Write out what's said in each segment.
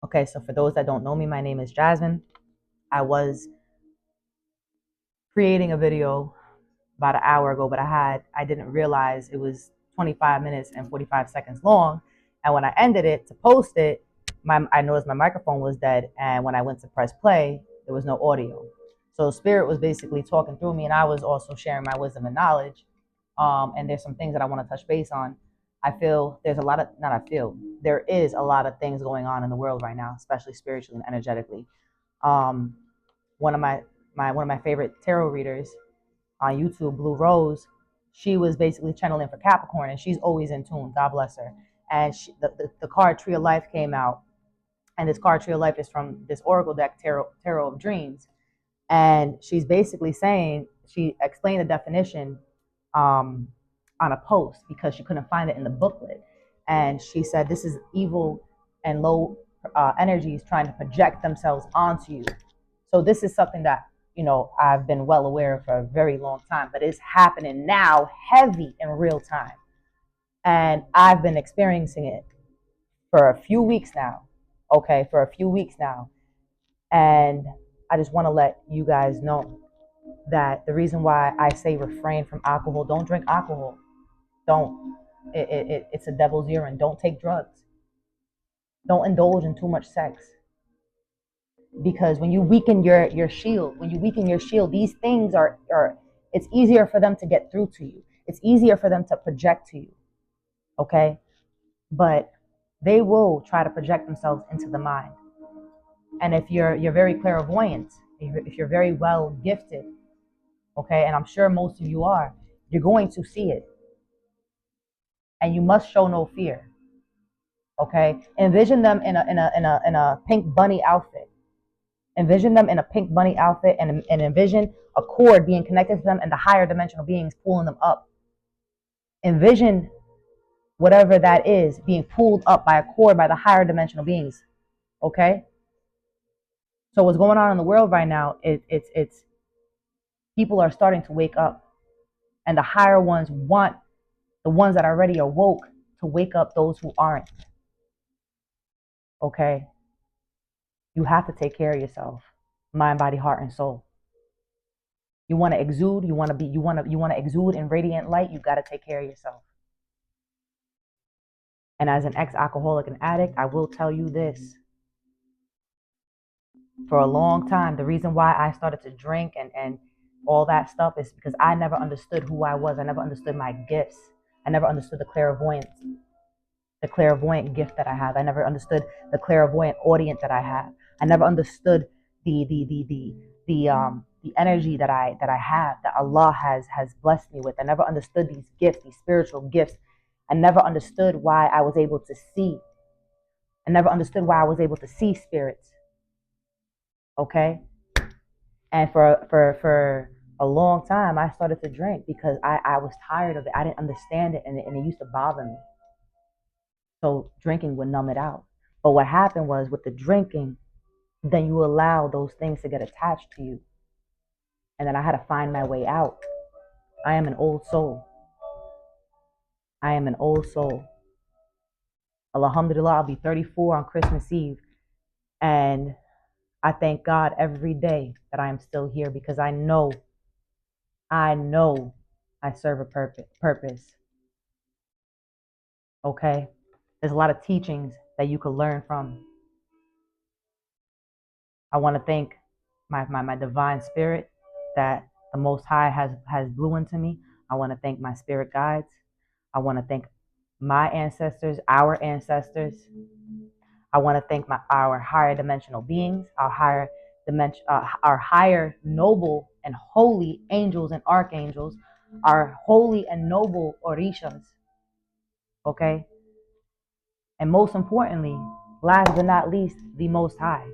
Okay, so for those that don't know me, my name is Jasmine. I was creating a video about an hour ago, but I didn't realize it was 25 minutes and 45 seconds long. And when I ended it to post it, I noticed my microphone was dead. And when I went to press play, there was no audio. So Spirit was basically talking through me, and I was also sharing my wisdom and knowledge. And there's some things that I want to touch base on. I feel there's a lot of, not I feel, there is a lot of things going on in the world right now, especially spiritually and energetically. Um, one of my favorite tarot readers on YouTube, Blue Rose, she was basically channeling for Capricorn, and she's always in tune. God bless her. And the card Tree of Life came out, and this card Tree of Life is from this Oracle deck, Tarot of Dreams, and she's basically saying, she explained the definition on a post because she couldn't find it in the booklet, and she said this is evil and low energies trying to project themselves onto you. So this is something that, I've been well aware of for a very long time, but it's happening now heavy in real time. And I've been experiencing it for a few weeks now. Okay, for a few weeks now. And I just want to let you guys know that the reason why I say refrain from alcohol, don't drink alcohol. Don't. It's a devil's urine. Don't take drugs. Don't indulge in too much sex. Because when you weaken your shield, these things are it's easier for them to get through to you. It's easier for them to project to you. Okay? But they will try to project themselves into the mind. And if you're very clairvoyant, if you're very well gifted, okay, and I'm sure most of you are, you're going to see it. And you must show no fear. Okay? Envision them in a pink bunny outfit. Envision them in a pink bunny outfit, and envision a cord being connected to them and the higher dimensional beings pulling them up. Envision whatever that is being pulled up by a cord by the higher dimensional beings. Okay? So what's going on in the world right now, it's people are starting to wake up, and the higher ones want the ones that are already awoke to wake up those who aren't. Okay? You have to take care of yourself, mind, body, heart, and soul. You want to exude, you want to exude in radiant light, you got to take care of yourself. And as an ex-alcoholic and addict, I will tell you this. For a long time, the reason why I started to drink and all that stuff is because I never understood who I was. I never understood my gifts. I never understood the clairvoyant gift that I have. I never understood the clairvoyant audience that I have. I never understood the energy that I have, that Allah has blessed me with. I never understood these gifts, these spiritual gifts. I never understood why I was able to see. I never understood why I was able to see spirits. Okay? And for a long time, I started to drink because I was tired of it. I didn't understand it, and it used to bother me. So drinking would numb it out. But what happened was, with the drinking, then you allow those things to get attached to you. And then I had to find my way out. I am an old soul. I am an old soul. Alhamdulillah, I'll be 34 on Christmas Eve. And I thank God every day that I am still here, because I know I serve a purpose. Okay? There's a lot of teachings that you could learn from. I want to thank my divine spirit that the Most High has blew into me. I want to thank my spirit guides. I want to thank my ancestors, our ancestors. I want to thank our higher dimensional beings, our higher noble and holy angels and archangels, our holy and noble orishas. Okay? And most importantly, last but not least, the Most High,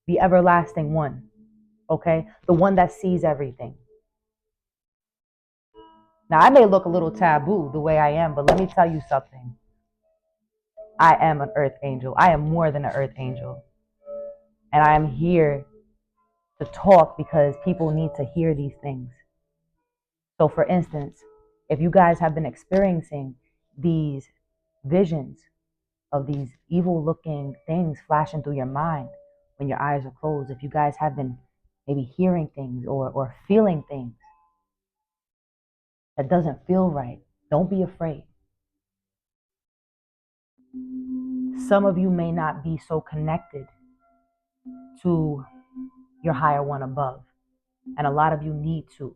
the everlasting one. Okay? The one that sees everything. Now, I may look a little taboo the way I am, but let me tell you something. I am an earth angel. I am more than an earth angel. And I am here to talk because people need to hear these things. So for instance, if you guys have been experiencing these visions of these evil looking things flashing through your mind when your eyes are closed. If you guys have been maybe hearing things or feeling things that doesn't feel right, don't be afraid. Some of you may not be so connected to your higher one above, and a lot of you need to.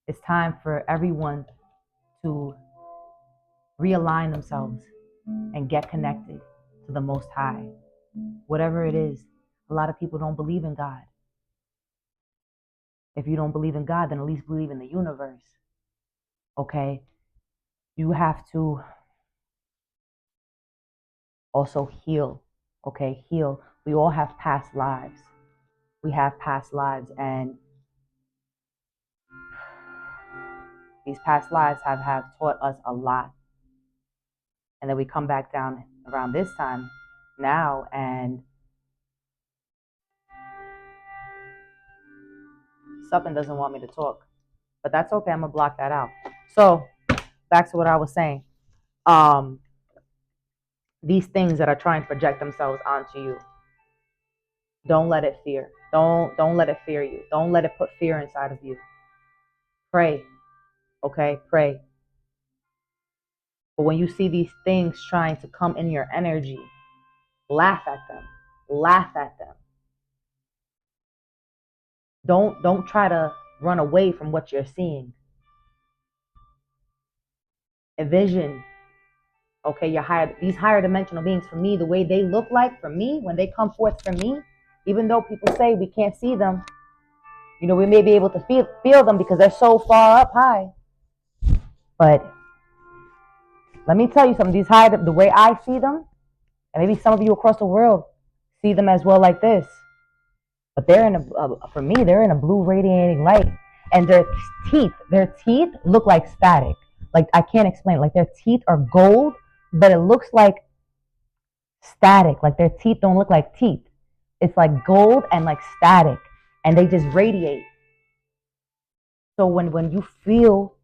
It's time for everyone to realign themselves and get connected to the Most High. Whatever it is, a lot of people don't believe in God. If you don't believe in God, then at least believe in the universe. Okay? You have to also heal. Okay? Heal. We all have past lives. We have past lives, and these past lives have taught us a lot. And then we come back down around this time now, and something doesn't want me to talk. But that's okay. I'm going to block that out. So, back to what I was saying. These things that are trying to project themselves onto you, don't let it fear. Don't let it fear you. Don't let it put fear inside of you. Pray. Okay? Pray. But when you see these things trying to come in your energy, laugh at them. Laugh at them. Don't try to run away from what you're seeing. Envision, okay, these higher dimensional beings, for me, the way they look like, for me, when they come forth for me, even though people say we can't see them, you know, we may be able to feel them because they're so far up high. But let me tell you something, the way I see them, and maybe some of you across the world see them as well like this, but they're for me, they're in a blue radiating light, and their teeth look like static. Like, I can't explain it. Like, their teeth are gold, but it looks like static. Like, their teeth don't look like teeth. It's like gold and like static, and they just radiate. So when you feel,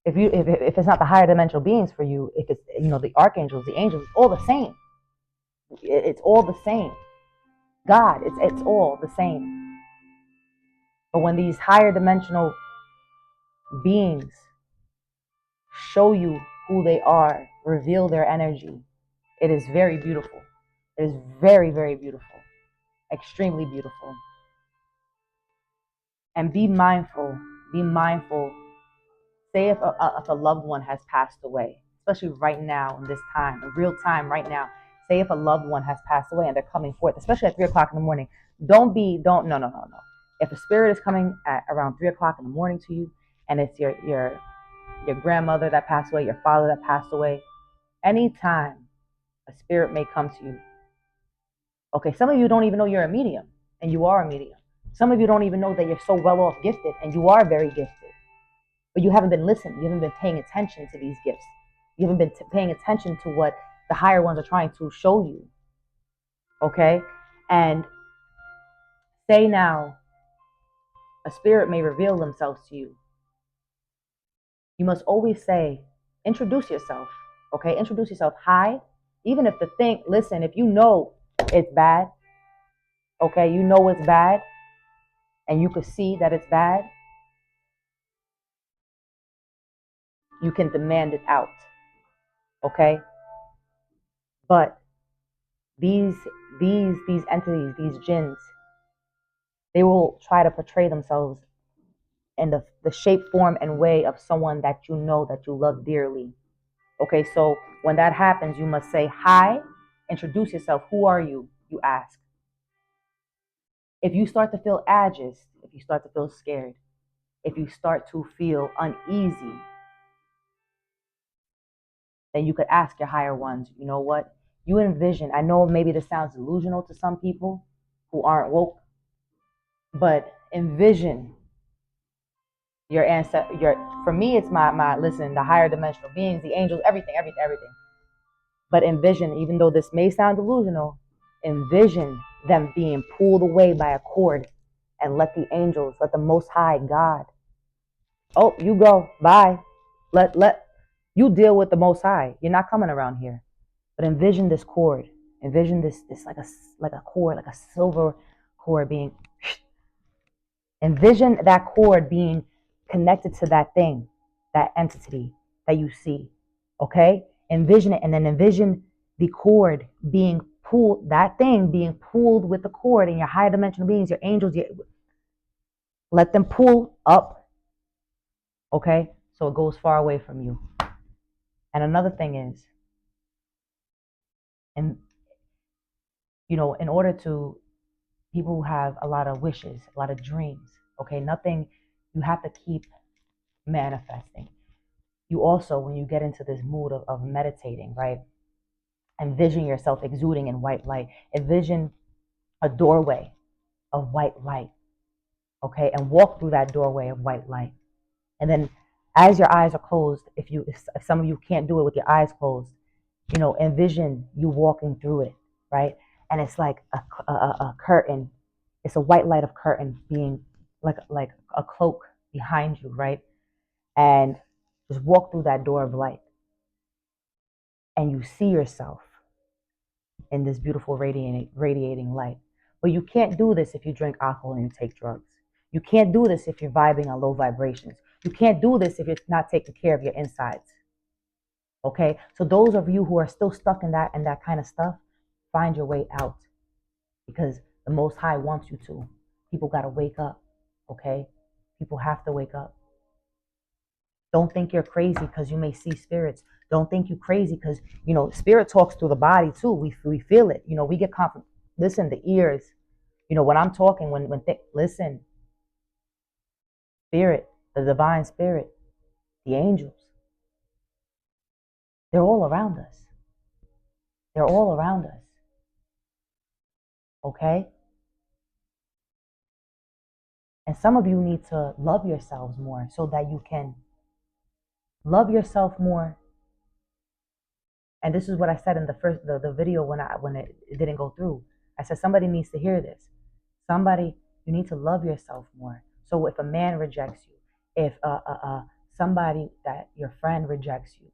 if it's not the higher dimensional beings for you, if it's, you know, the archangels, the angels, it's all the same. It's all the same. God, it's all the same. But when these higher dimensional beings show you who they are, reveal their energy, it is very beautiful. It is very, very beautiful. Extremely beautiful. And be mindful. Be mindful. Say if a loved one has passed away, especially right now in this time, in real time right now. Say if a loved one has passed away and they're coming forth, especially at 3 o'clock in the morning. No. If a spirit is coming at around 3 o'clock in the morning to you, and it's your grandmother that passed away, your father that passed away, anytime a spirit may come to you. Okay, some of you don't even know you're a medium, and you are a medium. Some of you don't even know that you're so well off gifted, and you are very gifted. But you haven't been listening. You haven't been paying attention to these gifts. You haven't been paying attention to what the higher ones are trying to show you. Okay? And say now, a spirit may reveal themselves to you. You must always say, introduce yourself. Okay? Introduce yourself. Hi. Even if the thing, listen, if you know it's bad, okay, you know it's bad, and you could see that it's bad, you can demand it out. Okay? But these entities, these jinns, they will try to portray themselves in the shape, form, and way of someone that you know, that you love dearly. Okay, so when that happens, you must say, hi, introduce yourself. Who are you? You ask. If you start to feel anxious, if you start to feel scared, if you start to feel uneasy, then you could ask your higher ones, you know what? You envision, I know maybe this sounds delusional to some people who aren't woke, but envision your ancestor, for me, it's listen, the higher dimensional beings, the angels, everything. But envision, even though this may sound delusional, envision them being pulled away by a cord, and let the angels, let the Most High God, oh, you go, bye. Let you deal with the Most High. You're not coming around here. But envision this cord. Envision this like a cord, like a silver cord being. Envision that cord being connected to that thing, that entity that you see. Okay? Envision it, and then envision the cord being pulled, that thing being pulled with the cord, and your higher dimensional beings, your angels, let them pull up. Okay? So it goes far away from you. And another thing is, and in order to, people who have a lot of wishes, a lot of dreams, okay, nothing, you have to keep manifesting. You also, when you get into this mood of meditating, right, envision yourself exuding in white light. Envision a doorway of white light, okay, and walk through that doorway of white light. And then as your eyes are closed, if some of you can't do it with your eyes closed, envision you walking through it, right? And it's like a curtain. It's a white light of curtain being like a cloak behind you, right? And just walk through that door of light. And you see yourself in this beautiful radiating light. But you can't do this if you drink alcohol and you take drugs. You can't do this if you're vibing on low vibrations. You can't do this if you're not taking care of your insides. Okay? So those of you who are still stuck in that kind of stuff, find your way out. Because the Most High wants you to. People got to wake up. Okay? People have to wake up. Don't think you're crazy because you may see spirits. Don't think you're crazy because, spirit talks through the body too. We feel it. We get confident. Listen, the ears. When I'm talking, listen. Spirit, the divine spirit, the angels. They're all around us. They're all around us. Okay? And some of you need to love yourselves more so that you can love yourself more. And this is what I said in the video when it didn't go through. I said somebody needs to hear this. You need to love yourself more. So if a man rejects you, if somebody that your friend rejects you,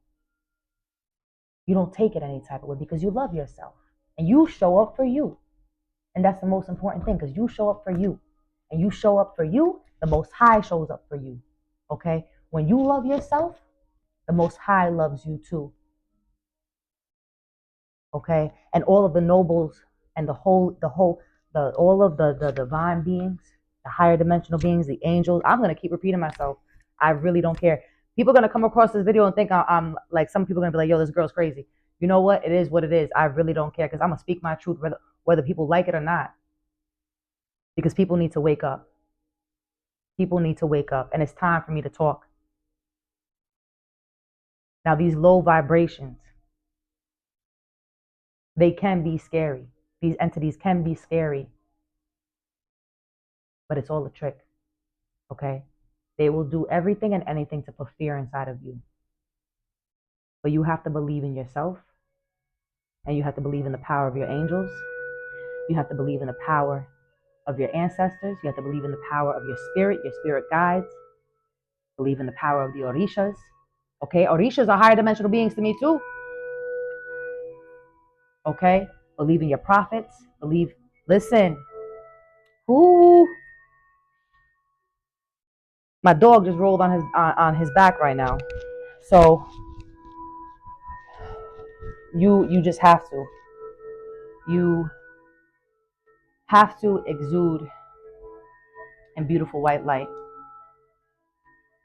you don't take it any type of way because you love yourself and you show up for you. And that's the most important thing, because you show up for you. And you show up for you, the Most High shows up for you. Okay? When you love yourself, the Most High loves you too. Okay? And all of the nobles and all of the divine beings, the higher dimensional beings, the angels, I'm going to keep repeating myself. I really don't care. People are going to come across this video and think I'm like, some people are going to be like, yo, this girl's crazy. You know what? It is what it is. I really don't care, because I'm going to speak my truth whether people like it or not. Because people need to wake up. People need to wake up. And it's time for me to talk. Now, these low vibrations, they can be scary. These entities can be scary. But it's all a trick. Okay? They will do everything and anything to put fear inside of you. But you have to believe in yourself. And you have to believe in the power of your angels. You have to believe in the power of your ancestors. You have to believe in the power of your spirit guides. Believe in the power of the Orishas. Okay? Orishas are higher dimensional beings to me too. Okay? Believe in your prophets. Listen. Ooh. My dog just rolled on his back right now. So you just have to. You have to exude in beautiful white light.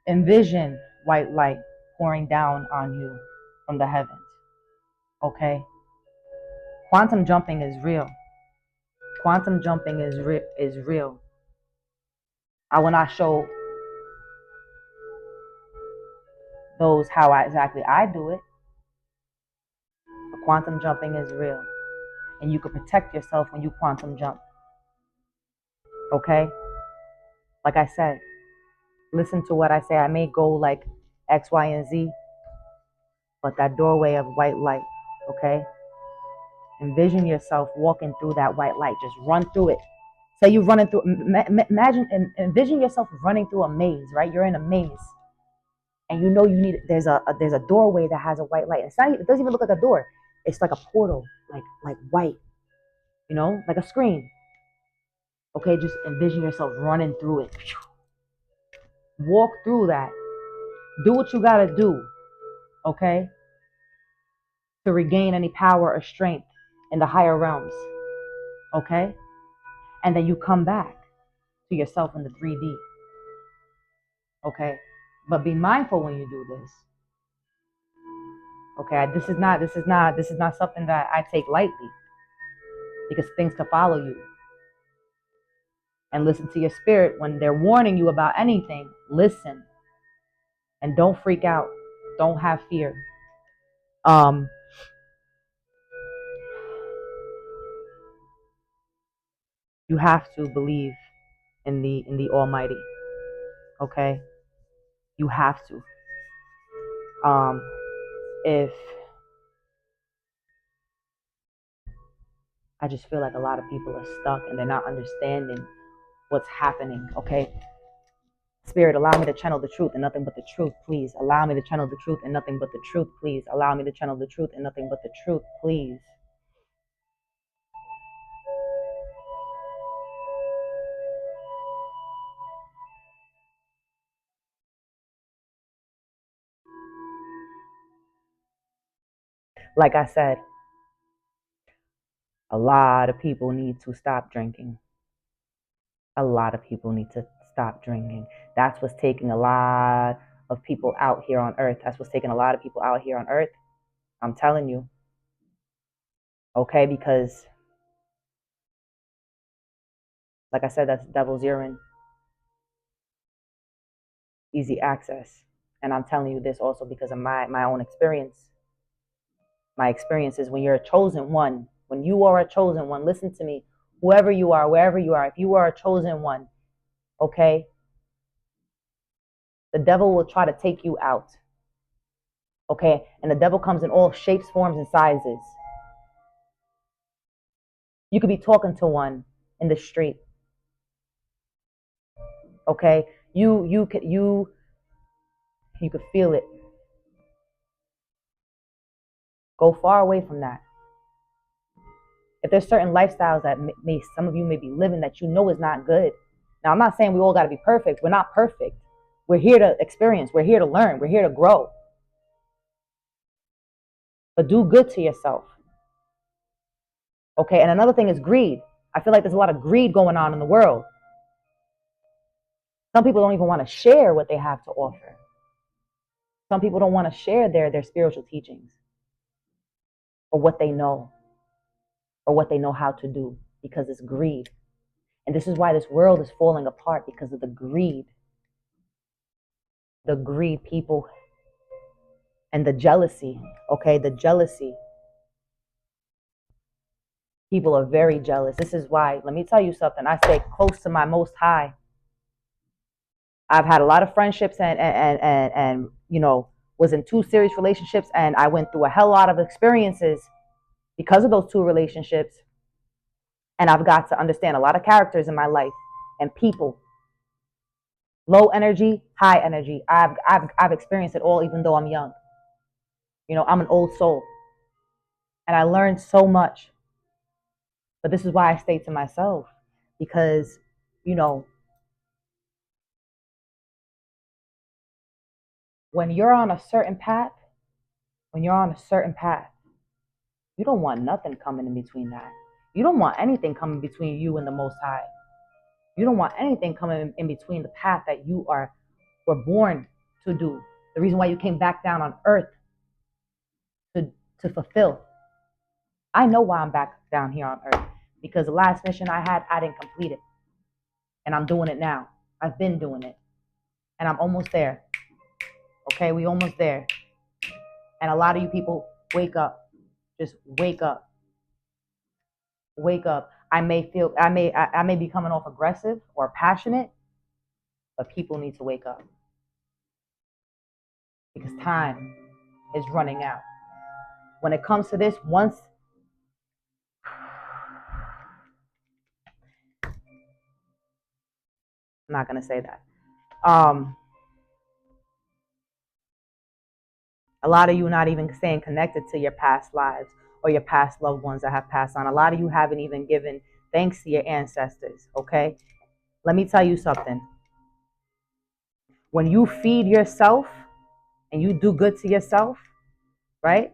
Envision white light pouring down on you from the heavens. Okay? Quantum jumping is real. Quantum jumping is real. I will not show those how exactly I do it. But quantum jumping is real. And you can protect yourself when you quantum jump. Okay? Like I said, listen to what I say. I may go like X, Y, and Z, but that doorway of white light, okay? Envision yourself walking through that white light. Just run through it. Say you're running through, envision yourself running through a maze, right? You're in a maze. And there's a doorway that has a white light. It doesn't even look like a door. It's like a portal, like white, like a screen. Okay, just envision yourself running through it. Walk through that. Do what you gotta do, okay, to regain any power or strength in the higher realms, okay? And then you come back to yourself in the 3D, okay? But be mindful when you do this, okay? This is not something that I take lightly, because things can follow you. And listen to your spirit when they're warning you about anything. Listen, and don't freak out. Don't have fear. Um, you have to believe in the Almighty. Okay, you have to. If I just feel like a lot of people are stuck and they're not understanding what's happening. Okay, Spirit, allow me to channel the truth and nothing but the truth, please. Allow me to channel the truth and nothing but the truth, please. Allow me to channel the truth and nothing but the truth, please. Like I said, a lot of people need to stop drinking. A lot of people need to stop drinking. That's what's taking a lot of people out here on earth. That's what's taking a lot of people out here on earth. I'm telling you. Okay, because like I said, that's devil's urine, easy access. And I'm telling you this also because of my own experience. My experience is when you're a chosen one, when you are a chosen one, listen to me, whoever you are, wherever you are, if you are a chosen one, okay, the devil will try to take you out. Okay, and the devil comes in all shapes, forms, and sizes. You could be talking to one in the street. Okay, you could feel it. Go far away from that. If there's certain lifestyles that some of you may be living that you know is not good. Now, I'm not saying we all got to be perfect. We're not perfect. We're here to experience. We're here to learn. We're here to grow. But do good to yourself. Okay, and another thing is greed. I feel like there's a lot of greed going on in the world. Some people don't even want to share what they have to offer. Some people don't want to share their spiritual teachings or what they know or what they know how to do because it's greed. And this is why this world is falling apart, because of the greed. The greed, people, and the jealousy. Okay, the jealousy. People are very jealous. This is why, let me tell you something. I stay close to my Most High. I've had a lot of friendships and was in 2 serious relationships, and I went through a hell lot of experiences because of those 2 relationships. And I've got to understand a lot of characters in my life and people. Low energy, high energy. I've experienced it all, even though I'm young. I'm an old soul. And I learned so much. But this is why I stay to myself. Because, when you're on a certain path, you don't want nothing coming in between that. You don't want anything coming between you and the Most High. You don't want anything coming in between the path that you were born to do. The reason why you came back down on earth to fulfill. I know why I'm back down here on earth, because the last mission I had, I didn't complete it. And I'm doing it now. I've been doing it. And I'm almost there. Okay, we almost there. And a lot of you people, wake up. Just wake up. Wake up. I may be coming off aggressive or passionate, but people need to wake up. Because time is running out. When it comes to this, I'm not going to say that. A lot of you not even staying connected to your past lives. or your past loved ones that have passed on. A lot of you haven't even given thanks to your ancestors, okay? Let me tell you something. When you feed yourself and you do good to yourself, right?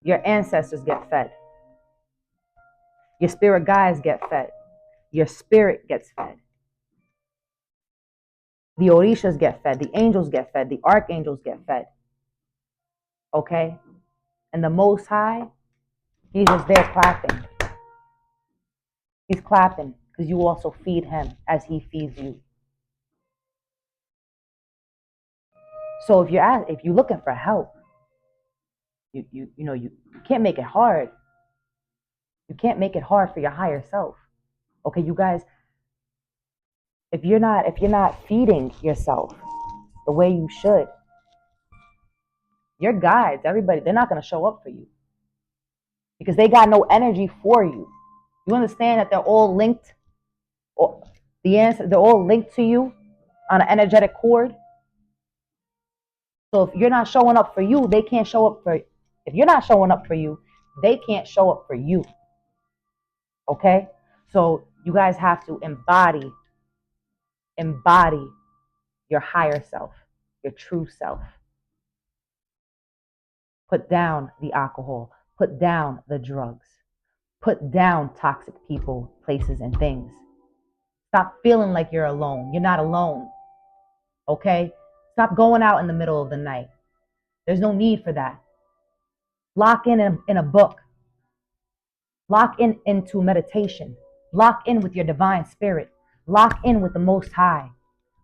Your ancestors get fed. Your spirit guides get fed. Your spirit gets fed. The Orishas get fed. The angels get fed. The archangels get fed. Okay? And the Most High, He's just there clapping. He's clapping because you also feed Him as He feeds you. So if you're looking for help, you can't make it hard. You can't make it hard for your higher self. Okay, you guys, if you're not feeding yourself the way you should, your guides, everybody, they're not going to show up for you because they got no energy for you. You understand that they're all linked, or they're all linked to you on an energetic cord. So if you're not showing up for you, they can't show up for. If you're not showing up for you, they can't show up for you. Okay, so you guys have to embody your higher self, your true self. Put down the alcohol, put down the drugs, put down toxic people, places, and things. Stop feeling like you're alone. You're not alone. Okay? Stop going out in the middle of the night. There's no need for that. Lock in a book. Lock into meditation. Lock in with your divine spirit. Lock in with the Most High.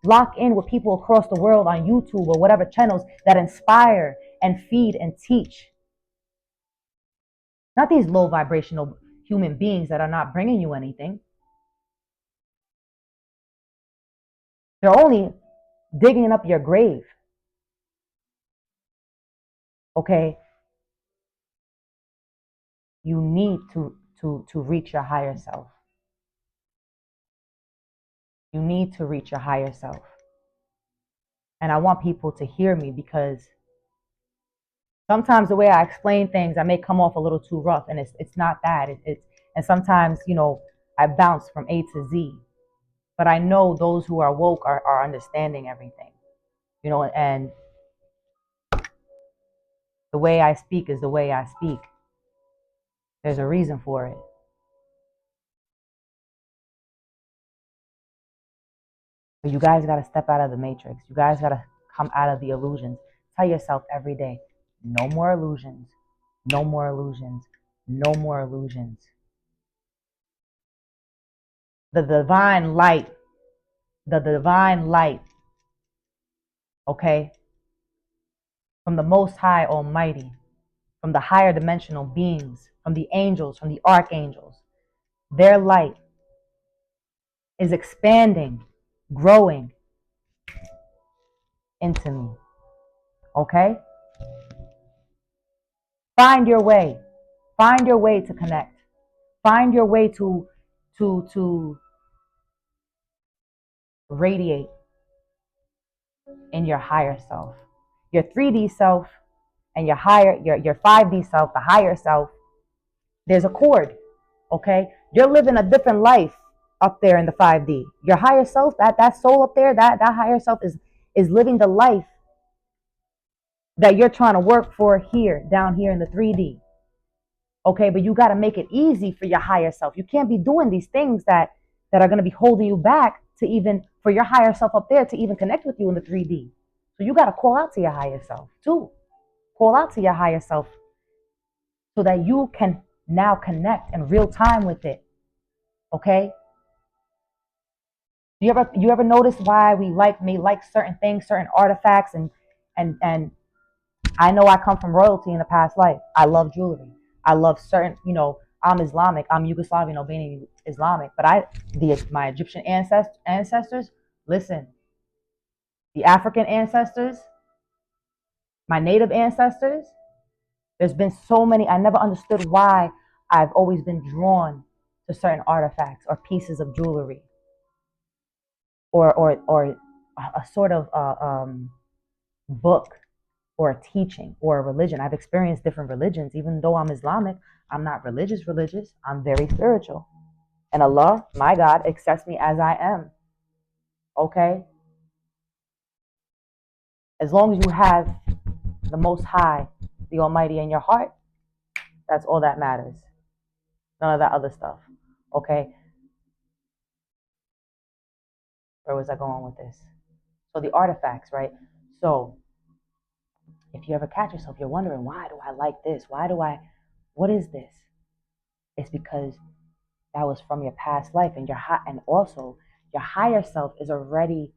Lock in with people across the world on YouTube or whatever channels that inspire and feed and teach. Not these low vibrational human beings that are not bringing you anything. They're only digging up your grave. Okay? You need to reach your higher self. You need to reach your higher self. And I want people to hear me because sometimes the way I explain things, I may come off a little too rough, and it's not that. And sometimes, I bounce from A to Z. But I know those who are woke are understanding everything. And the way I speak is the way I speak. There's a reason for it. But you guys got to step out of the matrix. You guys got to come out of the illusions. Tell yourself every day, no more illusions, no more illusions, no more illusions. The divine light, okay, from the Most High Almighty, from the higher dimensional beings, from the angels, from the archangels, their light is expanding, growing into me. Okay? Find your way. Find your way to connect. Find your way to radiate in your higher self. Your 3D self and your 5D self, the higher self, there's a cord. Okay? You're living a different life up there in the 5D. Your higher self, that soul up there, that higher self is living the life that you're trying to work for here, down here in the 3D. Okay, but you got to make it easy for your higher self. You can't be doing these things that are going to be holding you back to even, for your higher self up there to even connect with you in the 3D. So you got to call out to your higher self too. Call out to your higher self so that you can now connect in real time with it. Okay? You ever notice why we may like certain things, certain artifacts, and I know I come from royalty in the past life. I love jewelry. I love certain, I'm Islamic. I'm Yugoslavian, Albanian, Islamic. But my Egyptian ancestors, listen, the African ancestors, my native ancestors, there's been so many. I never understood why I've always been drawn to certain artifacts or pieces of jewelry or a sort of book or a teaching or a religion. I've experienced different religions. Even though I'm Islamic, I'm not religious. I'm very spiritual. And Allah, my God, accepts me as I am. Okay? As long as you have the Most High, the Almighty in your heart, that's all that matters. None of that other stuff. Okay? Where was I going with this? So the artifacts, right? So if you ever catch yourself, you're wondering, why do I like this? What is this? It's because that was from your past life, and and also your higher self is already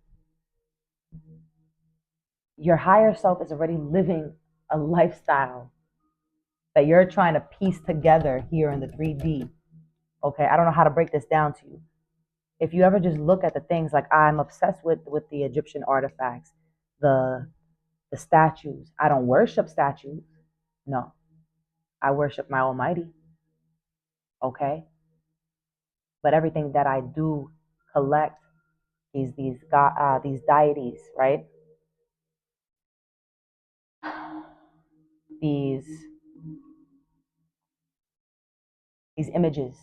living a lifestyle that you're trying to piece together here in the 3D. Okay, I don't know how to break this down to you. If you ever just look at the things, like I'm obsessed with the Egyptian artifacts, the statues. I don't worship statues. No, I worship my Almighty. Okay, but everything that I do collect these deities, right? These images,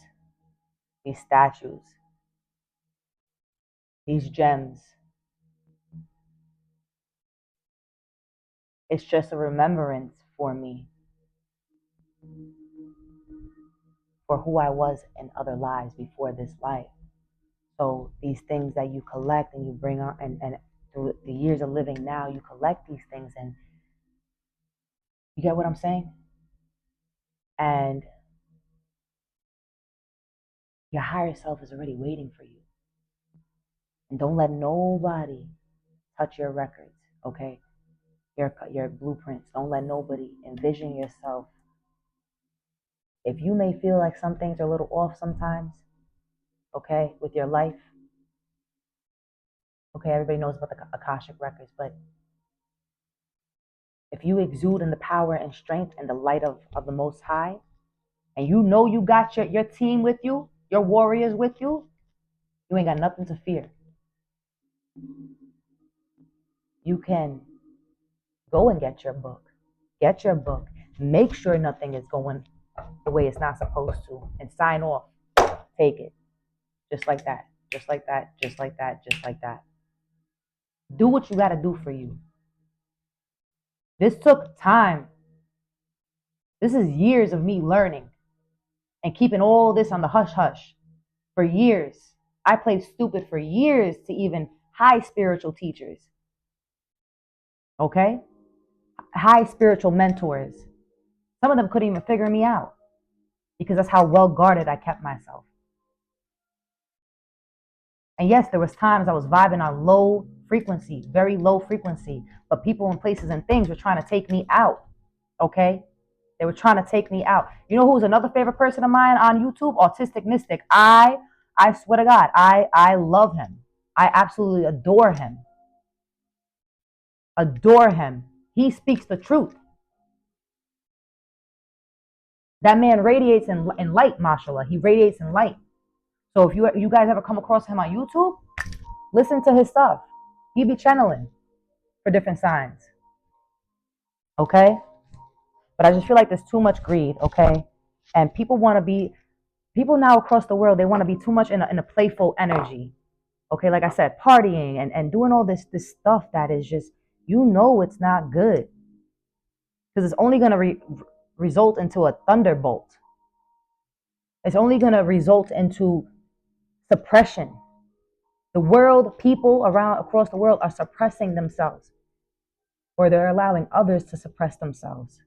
these statues, these gems. It's just a remembrance for me for who I was in other lives before this life. So these things that you collect and you bring on, and through the years of living now, you collect these things, and you get what I'm saying? And your higher self is already waiting for you. And don't let nobody touch your records, okay? Your blueprints. Don't let nobody envision yourself. If you may feel like some things are a little off sometimes, okay, with your life, okay, everybody knows about the Akashic records, but if you exude in the power and strength and the light of the Most High, and you know you got your team with you, your warriors with you, you ain't got nothing to fear. You can go and get your book. Get your book. Make sure nothing is going the way it's not supposed to, and sign off. Take it. Just like that. Just like that. Just like that. Just like that. Do what you got to do for you. This took time. This is years of me learning and keeping all this on the hush hush for years. I played stupid for years to even high spiritual teachers. Okay? High spiritual mentors. Some of them couldn't even figure me out because that's how well guarded I kept myself. And yes, there was times I was vibing on low frequency, very low frequency, but people and places and things were trying to take me out. Okay? They were trying to take me out. You know who's another favorite person of mine on YouTube? Autistic Mystic. I swear to God, I love him. I absolutely adore him. Adore him. He speaks the truth. That man radiates in light, mashallah. He radiates in light. So if you guys ever come across him on YouTube, listen to his stuff. He be channeling for different signs. Okay? But I just feel like there's too much greed, okay? And people now across the world, they want to be too much in a playful energy. Okay, like I said, partying and doing all this stuff that is just, it's not good. Because it's only going to result into a thunderbolt. It's only going to result into suppression. The world, people across the world are suppressing themselves, or they're allowing others to suppress themselves,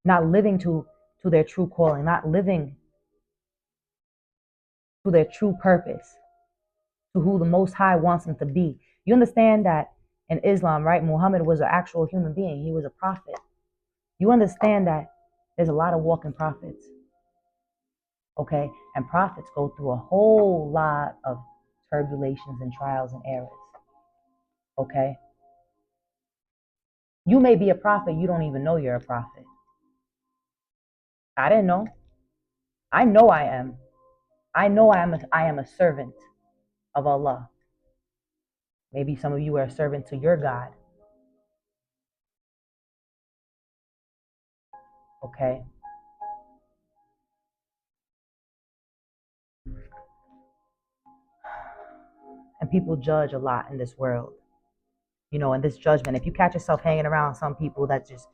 not living to their true calling, not living to their true purpose, to who the Most High wants them to be. You understand that in Islam, right? Muhammad was an actual human being. He was a prophet. You understand that there's a lot of walking prophets, okay? And prophets go through a whole lot of turbulations and trials and errors, okay? You may be a prophet, you don't even know you're a prophet. I didn't know. I know I am. I know I am a servant of Allah. Maybe some of you are a servant to your God. Okay? And people judge a lot in this world. You know, and this judgment, if you catch yourself hanging around some people that just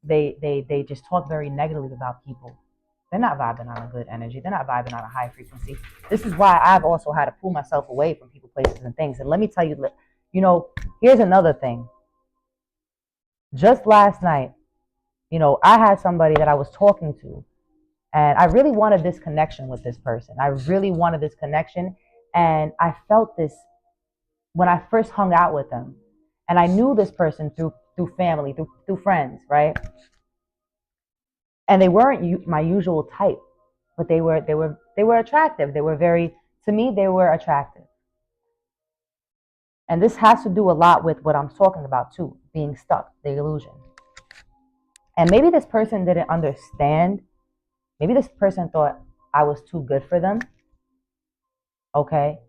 they just talk very negatively about people, they're not vibing on a good energy. They're not vibing on a high frequency. This is why I've also had to pull myself away from people, places, and things. And let me tell you, you know, here's another thing. Just last night, you know, I had somebody that I was talking to, and I really wanted this connection with this person. I really wanted this connection, and I felt this when I first hung out with them. And I knew this person through family, through friends, right? And they weren't my usual type, but they were attractive. They were very, to me, they were attractive. And this has to do a lot with what I'm talking about too, being stuck, the illusion. And maybe this person didn't understand. Maybe this person thought I was too good for them. Okay.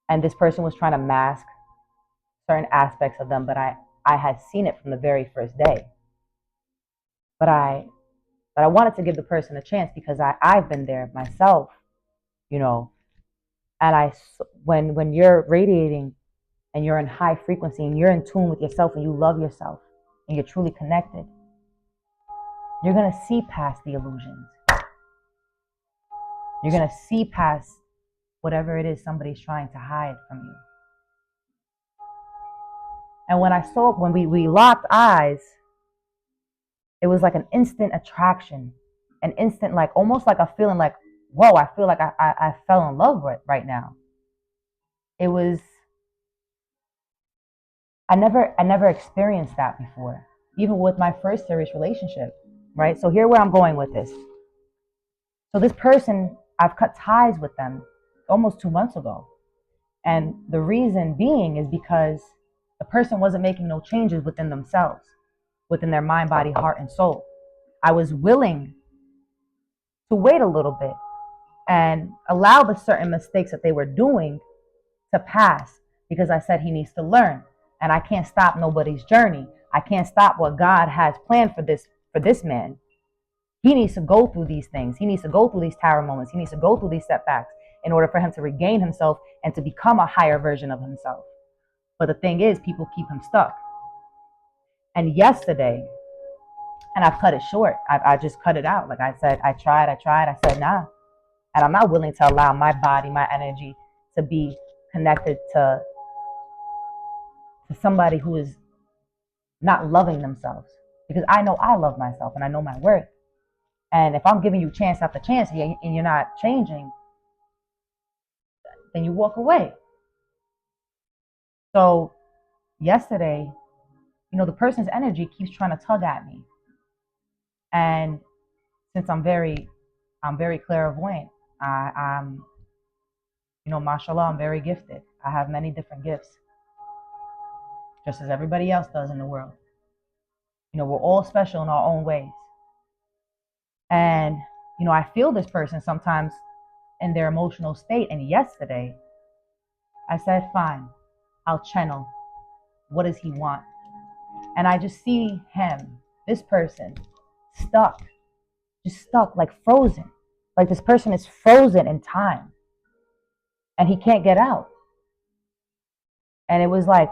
And this person was trying to mask certain aspects of them, but I had seen it from the very first day. But I wanted to give the person a chance because I've been there myself, you know. And when you're radiating and you're in high frequency and you're in tune with yourself and you love yourself and you're truly connected, you're going to see past the illusions. You're going to see past whatever it is somebody's trying to hide from you. And when we locked eyes, it was like an instant attraction, an instant, like almost like a feeling like, whoa, I feel like I fell in love right now. It was, I never experienced that before, even with my first serious relationship, right? So here where I'm going with this. So this person, I've cut ties with them almost 2 months ago. And the reason being is because the person wasn't making no changes within themselves, within their mind, body, heart, and soul. I was willing to wait a little bit and allow the certain mistakes that they were doing to pass, because I said he needs to learn, and I can't stop nobody's journey. I can't stop what God has planned for this man. He needs to go through these things. He needs to go through these tower moments. He needs to go through these setbacks in order for him to regain himself and to become a higher version of himself. But the thing is, people keep him stuck. And yesterday, and I've cut it short. I just cut it out. Like I said, I tried. I said, nah. And I'm not willing to allow my body, my energy to be connected to somebody who is not loving themselves. Because I know I love myself and I know my worth. And if I'm giving you chance after chance and you're not changing, then you walk away. So yesterday, you know, the person's energy keeps trying to tug at me. And since I'm very clairvoyant, I'm, you know, mashallah, I'm very gifted. I have many different gifts, just as everybody else does in the world. You know, we're all special in our own ways. And, you know, I feel this person sometimes in their emotional state. And yesterday, I said, fine, I'll channel. What does he want? And I just see him, this person, stuck, just stuck, like frozen. Like this person is frozen in time. And he can't get out. And it was like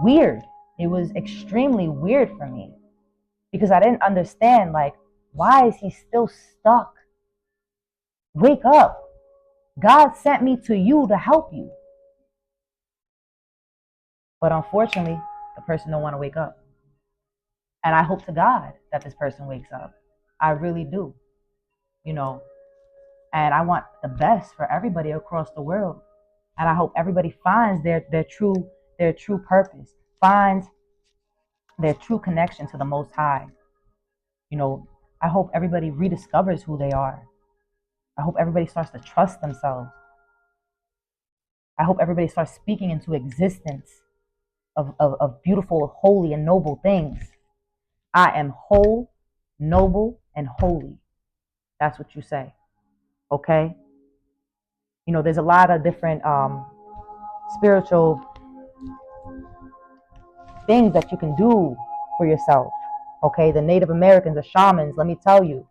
weird. It was extremely weird for me. Because I didn't understand, like, why is he still stuck? Wake up. God sent me to you to help you. But unfortunately, the person don't want to wake up. And I hope to God that this person wakes up. I really do. You know, and I want the best for everybody across the world. And I hope everybody finds their true purpose, finds their true connection to the Most High. You know, I hope everybody rediscovers who they are. I hope everybody starts to trust themselves. I hope everybody starts speaking into existence of beautiful, holy, and noble things. I am whole, noble, and holy. That's what you say. Okay? You know, there's a lot of different spiritual things that you can do for yourself. Okay, the Native Americans, the shamans, let me tell you,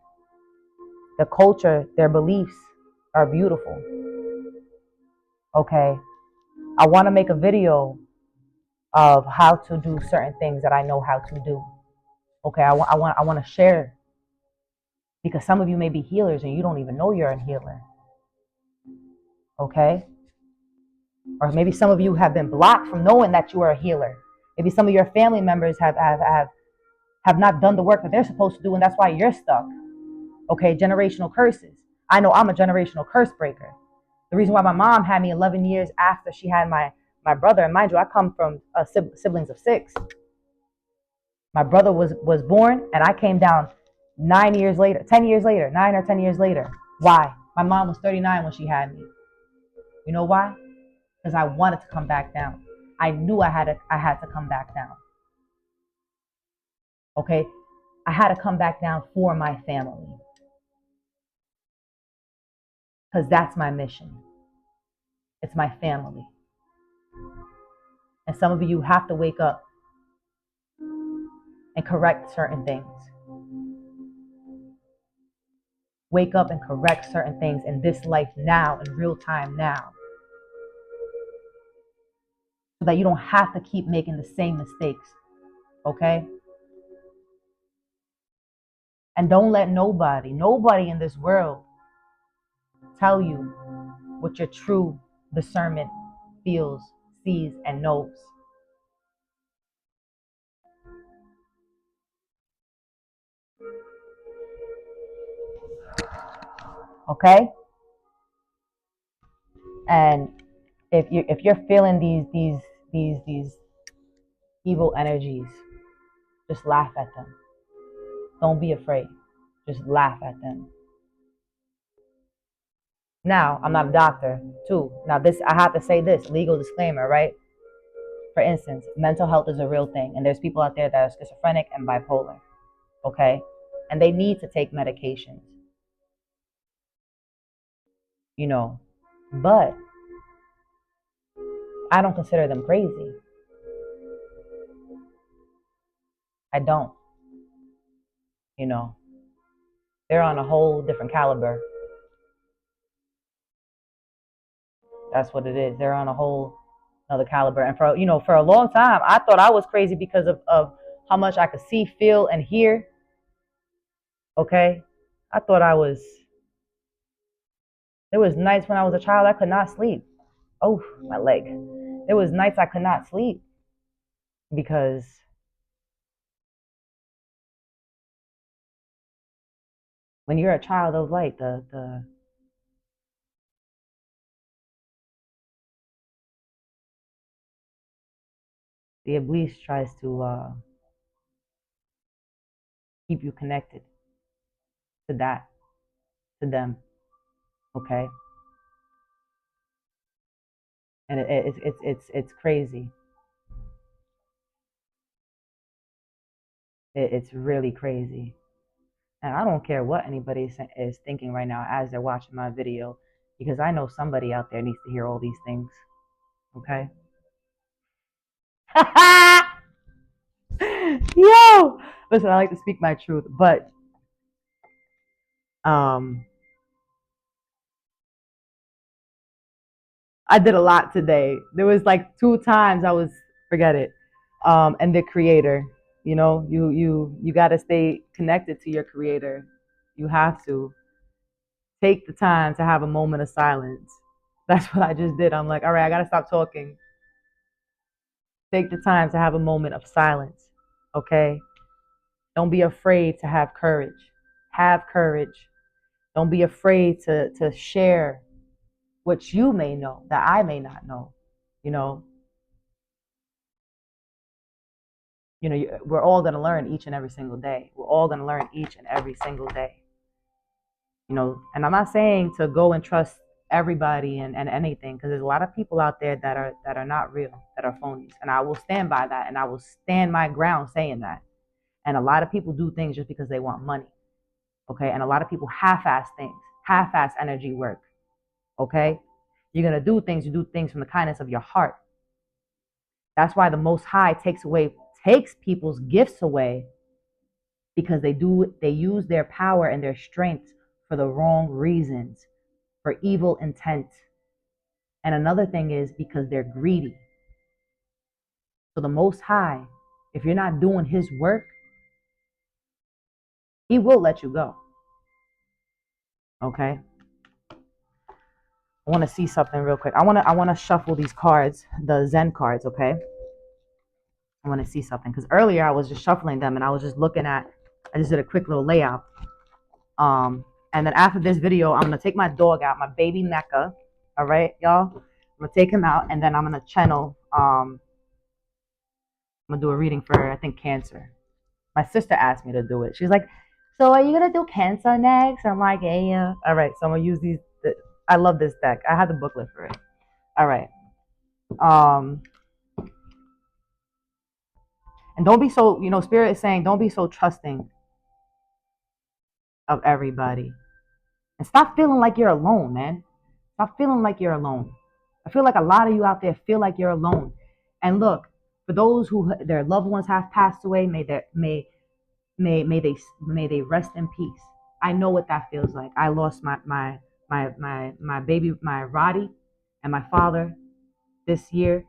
the culture, their beliefs are beautiful. Okay, I want to make a video of how to do certain things that I know how to do. Okay, I want to share, because some of you may be healers and you don't even know you're a healer. Okay, or maybe some of you have been blocked from knowing that you are a healer. Maybe some of your family members have not done the work that they're supposed to do, and that's why you're stuck. Okay, generational curses. I know I'm a generational curse breaker. The reason why my mom had me 11 years after she had my brother, and mind you, I come from siblings of 6. My brother was born, and I came down 9 years later, 10 years later, 9 or 10 years later. Why? My mom was 39 when she had me. You know why? Because I wanted to come back down. I knew I had to come back down. Okay, I had to come back down for my family, because that's my mission. It's my family. And some of you have to wake up and correct certain things. Wake up and correct certain things in this life now, in real time now, so that you don't have to keep making the same mistakes. Okay? And don't let nobody in this world tell you what your true discernment feels, sees, and knows. Okay? And if you're feeling these evil energies, just laugh at them. Don't be afraid. Just laugh at them. Now, I'm not a doctor, too. Now, this, I have to say this, legal disclaimer, right? For instance, mental health is a real thing, and there's people out there that are schizophrenic and bipolar, okay? And they need to take medications, you know, but I don't consider them crazy. I don't, you know. They're on a whole different caliber. That's what it is. They're on a whole other caliber. And for a long time, I thought I was crazy because of how much I could see, feel, and hear. Okay? I thought I was. There was nights when I was a child I could not sleep. Oh, my leg. There was nights I could not sleep because when you're a child of light, the Iblis tries to keep you connected to that, to them. Okay? And it's crazy. It's really crazy. And I don't care what anybody is thinking right now as they're watching my video, because I know somebody out there needs to hear all these things. Okay? Yo! Listen, I like to speak my truth, but I did a lot today. There was like 2 times I was, forget it. And the creator, you got to stay connected to your creator. You have to take the time to have a moment of silence. That's what I just did. I'm like, all right, I got to stop talking. Take the time to have a moment of silence. Okay? Don't be afraid to have courage. Have courage. Don't be afraid to share what you may know that I may not know. You know, we're all going to learn each and every single day. We're all going to learn each and every single day. And I'm not saying to go and trust everybody and anything, because there's a lot of people out there that are not real, that are phonies. And I will stand by that, and I will stand my ground saying that. And a lot of people do things just because they want money. Okay? And a lot of people half-ass things, half-ass energy work. Okay? You're going to do things, you do things from the kindness of your heart. That's why the Most High takes people's gifts away because they use their power and their strength for the wrong reasons, for evil intent. And another thing is because they're greedy. So the Most High, if you're not doing his work, he will let you go. Okay? I want to see something real quick. I want to shuffle these cards, the Zen cards, okay? I want to see something because earlier I was just shuffling them and I was just looking at, I just did a quick little layout. And then after this video, I'm gonna take my dog out, my baby Mecca. All right, y'all. I'm gonna take him out and then I'm gonna channel. I'm gonna do a reading for, I think, Cancer. My sister asked me to do it. She's like, "So are you gonna do Cancer next?" I'm like, "Yeah." All right, so I'm gonna use these. I love this deck. I had the booklet for it. All right. And don't be so, Spirit is saying, don't be so trusting of everybody. And stop feeling like you're alone, man. Stop feeling like you're alone. I feel like a lot of you out there feel like you're alone. And look, for those who their loved ones have passed away, may they rest in peace. I know what that feels like. I lost my baby, my Roddy, and my father this year,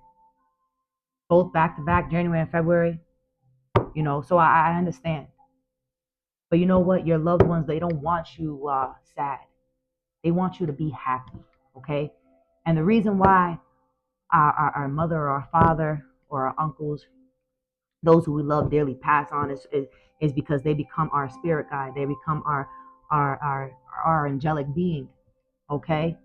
both back to back, January and February. So I understand. But you know what? Your loved ones, they don't want you sad. They want you to be happy, okay? And the reason why our mother or our father or our uncles, those who we love dearly, pass on is because they become our spirit guide. They become our angelic being, okay?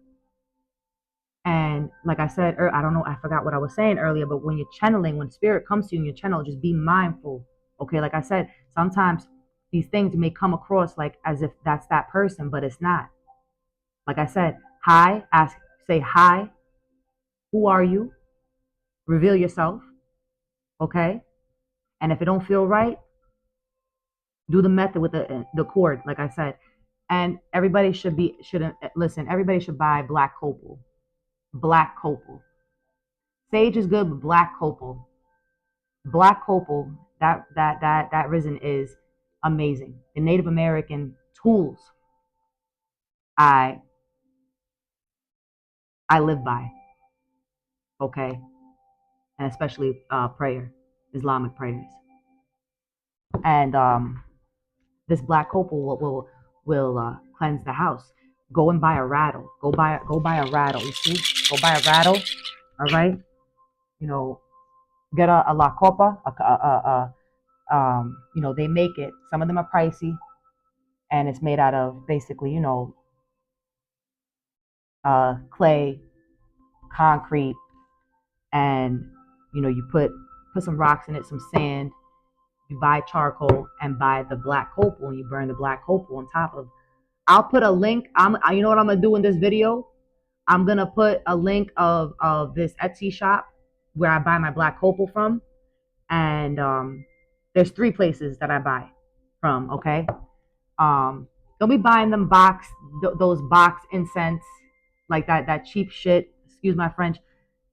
And like I said, I don't know, I forgot what I was saying earlier, but when you're channeling, when spirit comes to you in your channel, just be mindful, okay? Like I said, sometimes these things may come across like as if that's that person, but it's not. Like I said, hi, say hi, who are you? Reveal yourself, okay? And if it don't feel right, do the method with the cord, like I said. And everybody should listen, everybody should buy black copal. Black copal. Sage is good, but black copal. Black copal, that resin is amazing. The Native American tools I live by. Okay? And especially prayer, Islamic prayers. And this black copal will cleanse the house. Go and buy a rattle. Go buy a rattle. You see? Go buy a rattle. All right. Get a la copa. They make it. Some of them are pricey, and it's made out of basically, clay, concrete, and you put some rocks in it, some sand. You buy charcoal and buy the black copal, and you burn the black copal on top of. I'll put a link. You know what I'm gonna do in this video? I'm gonna put a link of this Etsy shop where I buy my black copal from, and there's 3 places that I buy from. Okay, don't be buying them those box incense, like that cheap shit. Excuse my French.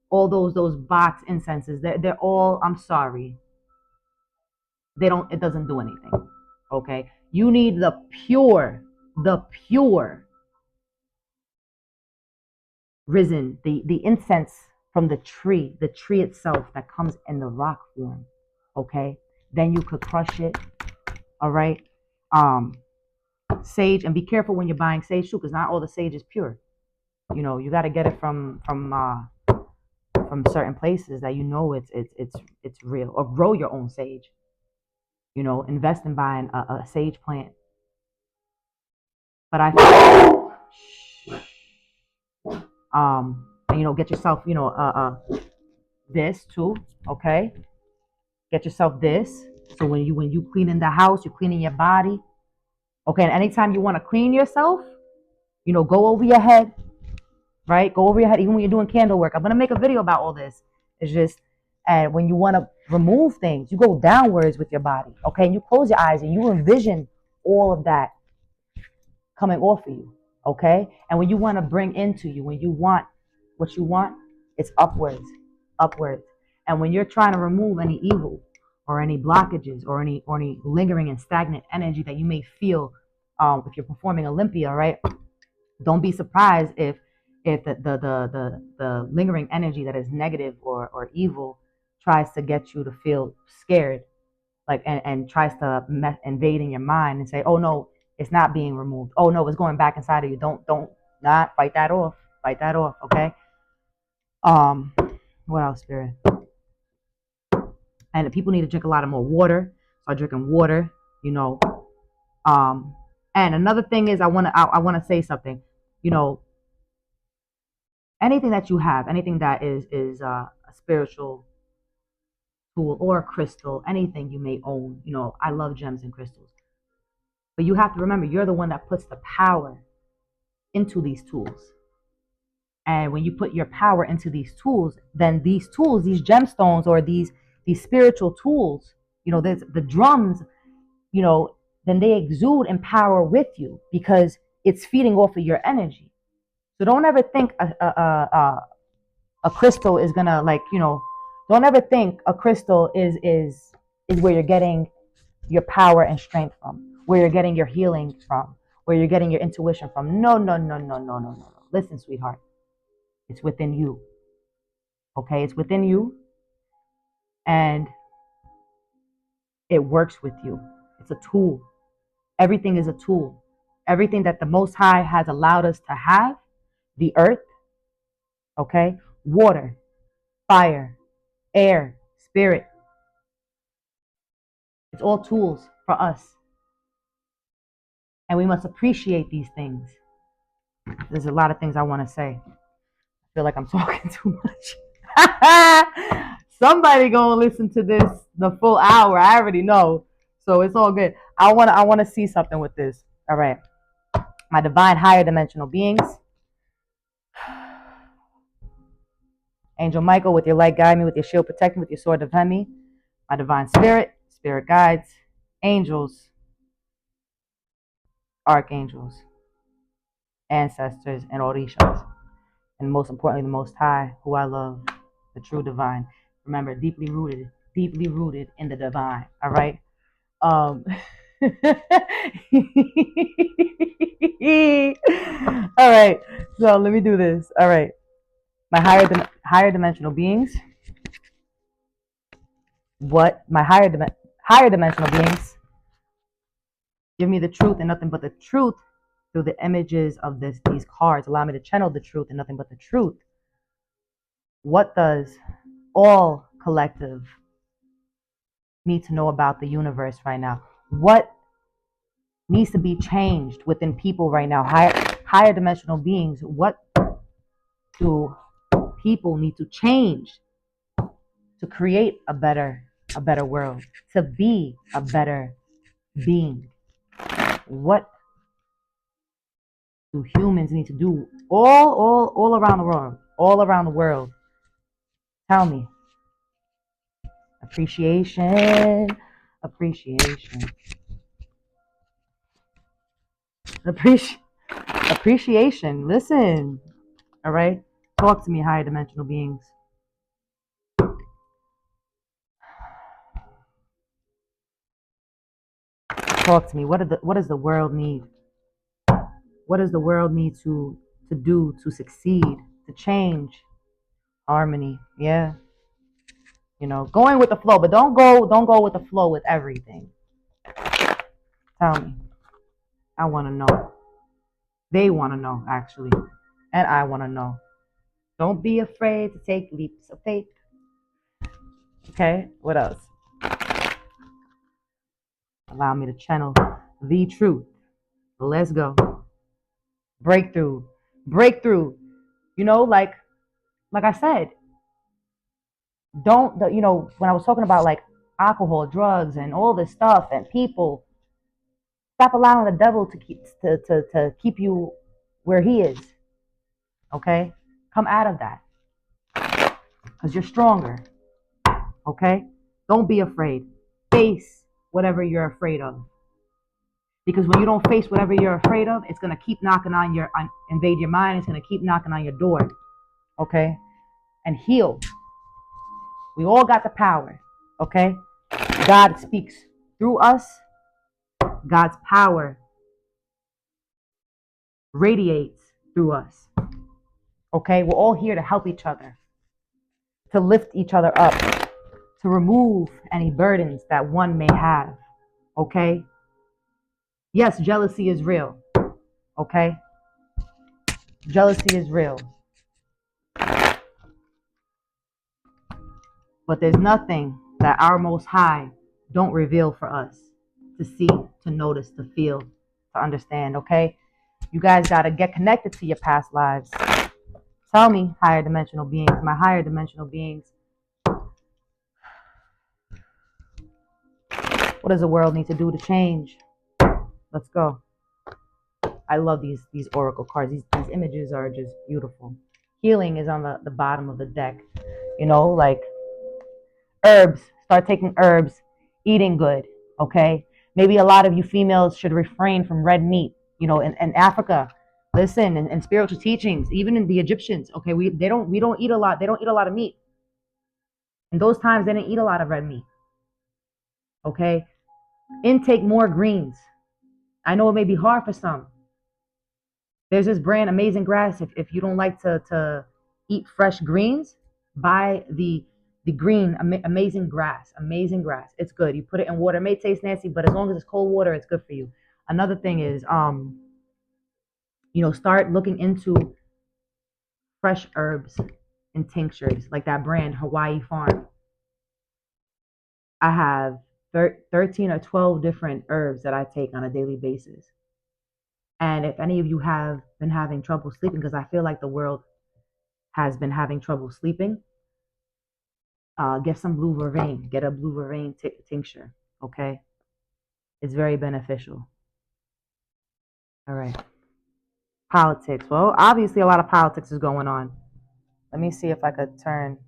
All those box incenses. They're all. I'm sorry. It doesn't do anything. Okay, you need the pure risen, the incense from the tree itself that comes in the rock form. Okay, then you could crush it. All right. Sage, and be careful when you're buying sage too, because not all the sage is pure. You got to get it from certain places that it's real, or grow your own sage. Invest in buying a sage plant. But get yourself, this too, okay? Get yourself this. So when you clean in the house, you're cleaning your body. Okay, and anytime you want to clean yourself, go over your head, right? Go over your head, even when you're doing candle work. I'm gonna make a video about all this. It's just, and when you want to remove things, you go downwards with your body, okay? And you close your eyes and you envision all of that coming off of you, okay? And when you want to bring into you, when you want what you want, it's upwards. And when you're trying to remove any evil or any blockages or any lingering and stagnant energy that you may feel if you're performing Olympia, right? Don't be surprised if the lingering energy that is negative or evil tries to get you to feel scared, like and tries to invade in your mind and say, oh no, it's not being removed. Oh no, it's going back inside of you. Don't not fight that off. Fight that off, okay? What else, Spirit? And people need to drink a lot of more water. Start drinking water, you know. And another thing is I wanna say something. You know, anything that you have, anything that is a spiritual tool or a crystal, anything you may own. You know, I love gems and crystals. But you have to remember, you're the one that puts the power into these tools. And when you put your power into these tools, then these tools, these gemstones or these spiritual tools, you know, there's the drums, you know, then they exude in power with you because it's feeding off of your energy. So don't ever think a crystal is gonna, like, you know, don't ever think a crystal is where you're getting your power and strength from, where you're getting your healing from, where you're getting your intuition from. No, no, no, no, no, no, no, no. Listen, sweetheart. It's within you. Okay, it's within you. And it works with you. It's a tool. Everything is a tool. Everything that the Most High has allowed us to have, the earth, okay, water, fire, air, spirit, it's all tools for us. And we must appreciate these things. There's a lot of things I want to say. I feel like I'm talking too much. Somebody gonna listen to this the full hour. I already know. So it's all good. I wanna see something with this. All right. My divine higher dimensional beings. Angel Michael, with your light, guide me, with your shield, protect me, with your sword, defend me. My divine spirit, spirit guides, angels, archangels, ancestors, and orishas. And most importantly, the Most High, who I love, the true divine. Remember, deeply rooted in the divine. All right. All right. So let me do this. All right. My higher dimensional beings. What my higher dimensional beings give me the truth and nothing but the truth through the images of these cards. Allow me to channel the truth and nothing but the truth. What does all collective need to know about the universe right now? What needs to be changed within people right now? Higher dimensional beings, what do people need to change to create a better world, to be a better being? What do humans need to do all around the world? Tell me. Appreciation. Appreciation. Listen. All right. Talk to me, higher dimensional beings. Talk to me. What does the world need? What does the world need to do to succeed, to change? Harmony. Yeah. You know, going with the flow, but don't go with the flow with everything. Tell me. I want to know. They want to know, actually. And I want to know. Don't be afraid to take leaps of faith. Okay, what else? Allow me to channel the truth. Let's go. Breakthrough. You know, like I said, you know, when I was talking about like alcohol, drugs, and all this stuff, and people, stop allowing the devil to keep you where he is. Okay, come out of that, because you're stronger. Okay, don't be afraid. Face whatever you're afraid of, because when you don't face whatever you're afraid of, it's gonna keep knocking on invade your mind. It's gonna keep knocking on your door. Okay, and heal. We all got the power. Okay, God speaks through us. God's power radiates through us. Okay, we're all here to help each other, to lift each other up, to remove any burdens that one may have. Okay? Yes, jealousy is real. Okay? Jealousy is real. But there's nothing that our Most High don't reveal for us to see, to notice, to feel, to understand. Okay? You guys got to get connected to your past lives. Tell me, higher dimensional beings, my higher dimensional beings, what does the world need to do to change? Let's go. I love these oracle cards. These images are just beautiful. Healing is on the bottom of the deck. You know, like herbs. Start taking herbs, eating good. Okay? Maybe a lot of you females should refrain from red meat. You know, in Africa, listen, in spiritual teachings, even in the Egyptians, okay, we don't eat a lot. They don't eat a lot of meat. In those times, they didn't eat a lot of red meat. Okay? Intake more greens. I know it may be hard for some. There's this brand, Amazing Grass. If you don't like to eat fresh greens, buy the green Amazing Grass. Amazing Grass. It's good. You put it in water. It may taste nasty, but as long as it's cold water, it's good for you. Another thing is, start looking into fresh herbs and tinctures, like that brand, Hawaii Farm. I have 13 or 12 different herbs that I take on a daily basis. And if any of you have been having trouble sleeping, because I feel like the world has been having trouble sleeping, get some blue vervain. Get a blue vervain tincture, okay? It's very beneficial. All right. Politics. Well, obviously a lot of politics is going on. Let me see if I could turn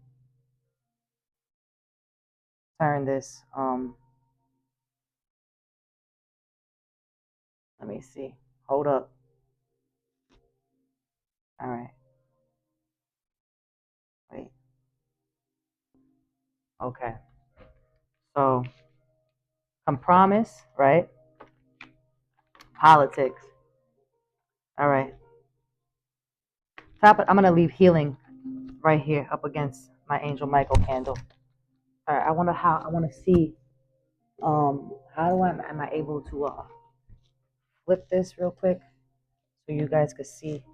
this. Let me see. Hold up. All right. Wait. Okay. So, compromise, right? Politics. All right. I'm gonna leave healing right here up against my Angel Michael candle. All right. I want to see. Am I able to flip this real quick so you guys could see?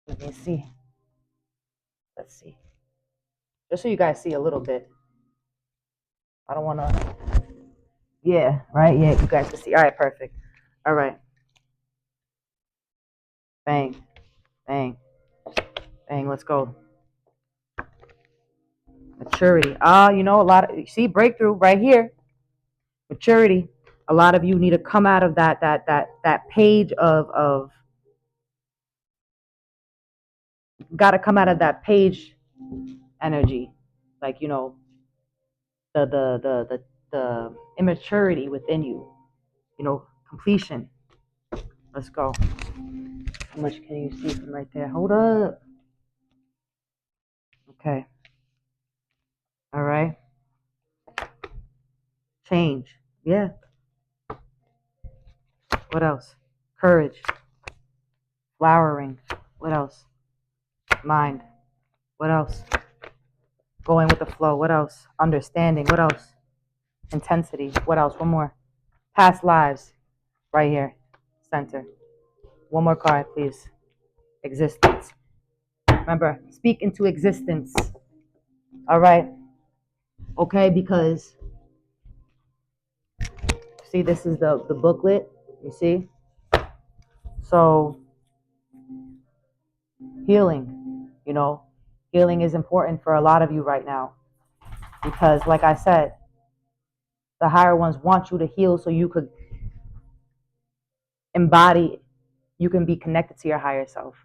Let me see. Let's see. Just so you guys see a little bit. I don't want to. Yeah, right? Yeah, you guys can see. All right, perfect. All right. Bang, bang, bang. Let's go. Maturity. A lot of, see, breakthrough right here. Maturity. A lot of you need to come out of that page of got to come out of that page energy. Like, the immaturity within you. Completion. Let's go. How much can you see from right there? Hold up. Okay. All right. Change. Yeah. What else? Courage. Flowering. What else? Mind. What else? Going with the flow. What else? Understanding. What else? Intensity. What else? One more. Past lives. Right here. Center. One more card, please. Existence. Remember, speak into existence. All right. Okay, because see, this is the booklet. You see? So, healing. Healing is important for a lot of you right now. Because, like I said, the higher ones want you to heal so you could embody, you can be connected to your higher self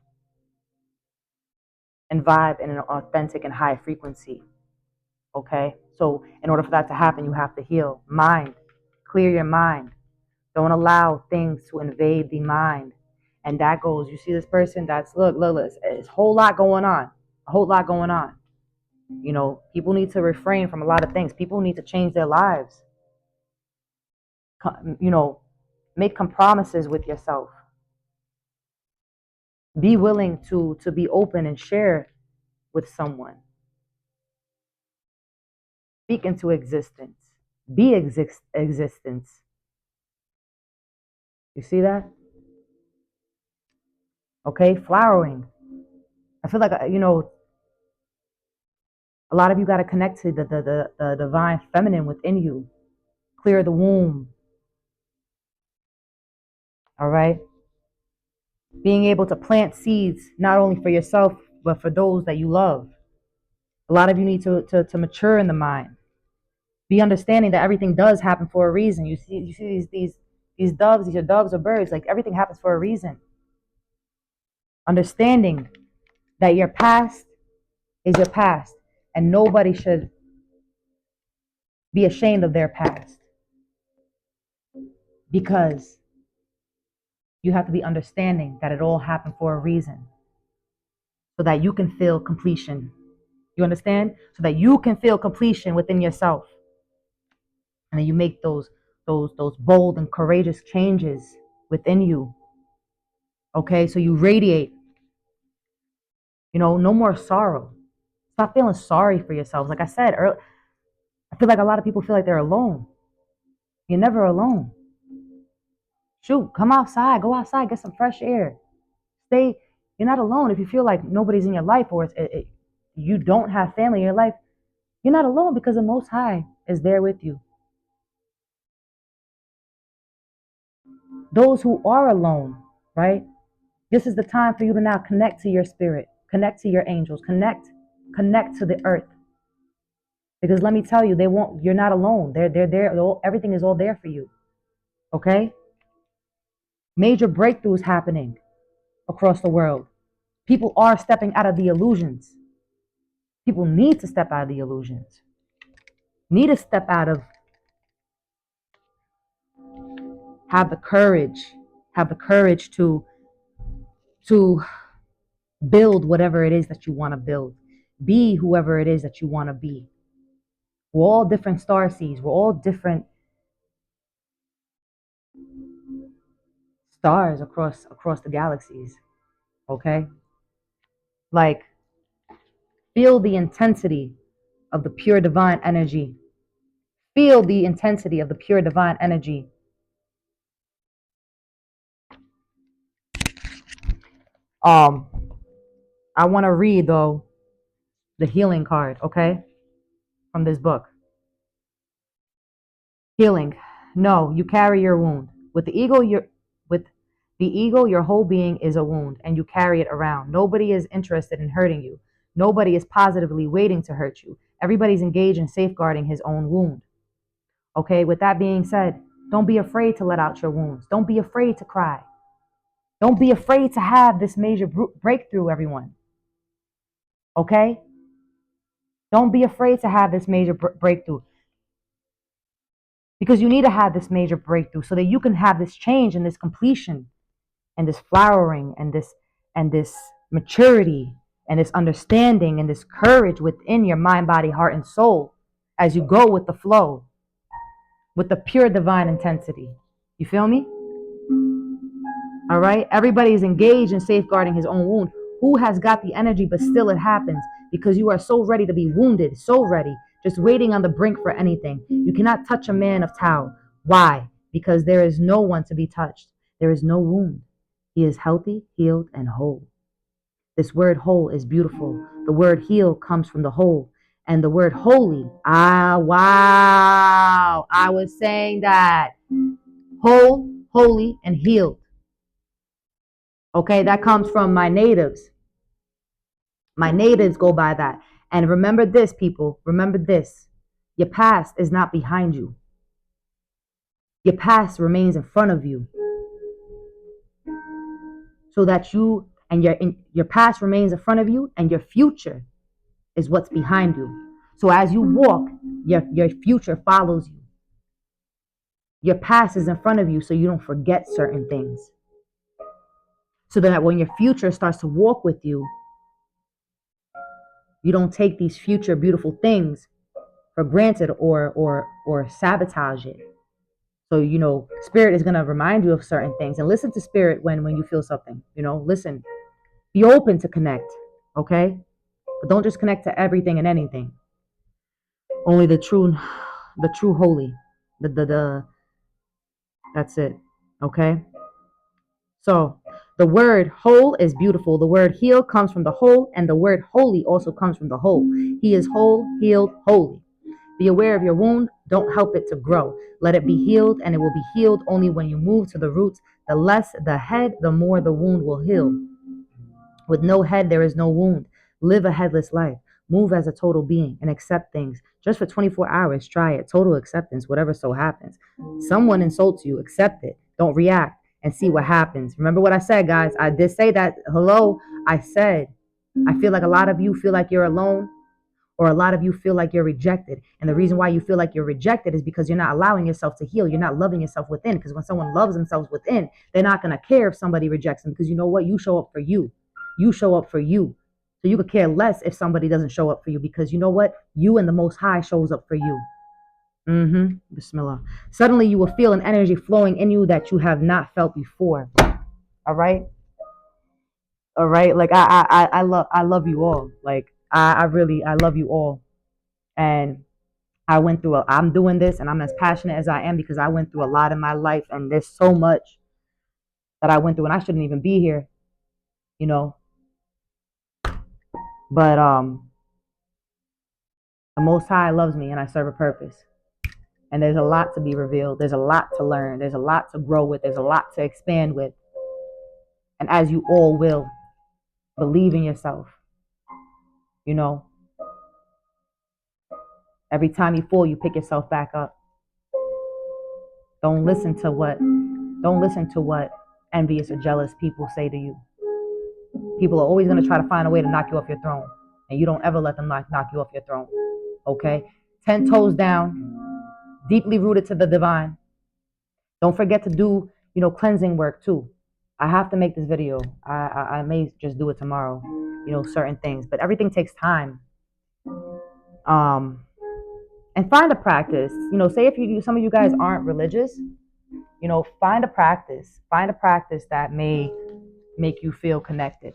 and vibe in an authentic and high frequency. Okay? So, in order for that to happen, you have to heal. Mind. Clear your mind. Don't allow things to invade the mind. And that goes, you see this person? That's, look, it's a whole lot going on. A whole lot going on. You know, people need to refrain from a lot of things. People need to change their lives. You know, make compromises with yourself. Be willing to be open and share with someone. Speak into existence. Be existence. You see that? Okay, flowering. I feel like, you know, a lot of you got to connect to the divine feminine within you. Clear the womb. All right? Being able to plant seeds, not only for yourself, but for those that you love. A lot of you need to mature in the mind. Be understanding that everything does happen for a reason. You see these doves, these are doves or birds, like everything happens for a reason. Understanding that your past is your past, and nobody should be ashamed of their past, because you have to be understanding that it all happened for a reason, so that you can feel completion. You understand? So that you can feel completion within yourself, and then you make those bold and courageous changes within you. Okay, so you radiate. You know, no more sorrow. Stop feeling sorry for yourselves. Like I said earlier, I feel like a lot of people feel like they're alone. You're never alone. Shoot, come outside, go outside, get some fresh air. Stay. You're not alone. If you feel like nobody's in your life, or you don't have family in your life, you're not alone, because the Most High is there with you. Those who are alone, right? This is the time for you to now connect to your spirit, connect to your angels, connect to the earth. Because let me tell you, you're not alone. They're there. Everything is all there for you. Okay? Major breakthroughs happening across the world. People are stepping out of the illusions. People need to step out of the illusions. Need to step out of, have the courage to build whatever it is that you want to build. Be whoever it is that you want to be. We're all different star seeds. We're all different stars across the galaxies. Okay? Like, feel the intensity of the pure divine energy. Feel the intensity of the pure divine energy. I want to read, though, the healing card, okay? From this book. Healing. No, you carry your wound. With the ego, your whole being is a wound, and you carry it around. Nobody is interested in hurting you. Nobody is positively waiting to hurt you. Everybody's engaged in safeguarding his own wound. Okay, with that being said, don't be afraid to let out your wounds. Don't be afraid to cry. Don't be afraid to have this major breakthrough, everyone. Okay? Don't be afraid to have this major breakthrough. Because you need to have this major breakthrough so that you can have this change and this completion and this flowering and this maturity and this understanding and this courage within your mind, body, heart, and soul as you go with the flow, with the pure divine intensity. You feel me? All right? Everybody is engaged in safeguarding his own wound. Who has got the energy, but still it happens because you are so ready to be wounded, so ready, just waiting on the brink for anything. You cannot touch a man of Tao. Why? Because there is no one to be touched. There is no wound. He is healthy, healed, and whole. This word whole is beautiful. The word heal comes from the whole. And the word holy, wow. I was saying that. Whole, holy, and healed. Okay, that comes from my natives. My natives go by that. And remember this, people. Remember this. Your past is not behind you. Your past remains in front of you. So that your past remains in front of you, and your future is what's behind you. So as you walk, your future follows you. Your past is in front of you so you don't forget certain things. So that when your future starts to walk with you, You don't take these future beautiful things for granted or sabotage it. So, you know, spirit is going to remind you of certain things, and listen to spirit when you feel something, you know, listen, be open to connect. Okay. But don't just connect to everything and anything. Only the true holy, the that's it. Okay. So the word whole is beautiful. The word heal comes from the whole, and the word holy also comes from the whole. He is whole, healed, holy. Be aware of your wound. Don't help it to grow. Let it be healed, and it will be healed only when you move to the roots. The less the head, the more the wound will heal. With no head, there is no wound. Live a headless life. Move as a total being and accept things. Just for 24 hours, try it. Total acceptance, whatever so happens. Someone insults you, accept it. Don't react and see what happens. Remember what I said, guys. I did say that. Hello, I said, I feel like a lot of you feel like you're alone, or a lot of you feel like you're rejected. And the reason why you feel like you're rejected is because you're not allowing yourself to heal. You're not loving yourself within. Because when someone loves themselves within, they're not going to care if somebody rejects them, because you know what? You show up for you. You show up for you. So you could care less if somebody doesn't show up for you, because you know what? You and the Most High shows up for you. Bismillah. Suddenly you will feel an energy flowing in you that you have not felt before. All right. All right. Like I love you all. Like I love you all. And I'm doing this and I'm as passionate as I am because I went through a lot in my life, and there's so much that I went through and I shouldn't even be here, you know. But the Most High loves me and I serve a purpose. And there's a lot to be revealed. There's a lot to learn. There's a lot to grow with. There's a lot to expand with. And as you all will, believe in yourself. You know, every time you fall, you pick yourself back up. Don't listen to what envious or jealous people say to you. People are always going to try to find a way to knock you off your throne. And you don't ever let them knock you off your throne. Okay? 10 toes down, deeply rooted to the divine. Don't forget to do, you know, cleansing work too. I have to make this video. I may just do it tomorrow, you know, certain things. But everything takes time. And find a practice. You know, say if some of you guys aren't religious, you know, find a practice. Find a practice that may make you feel connected.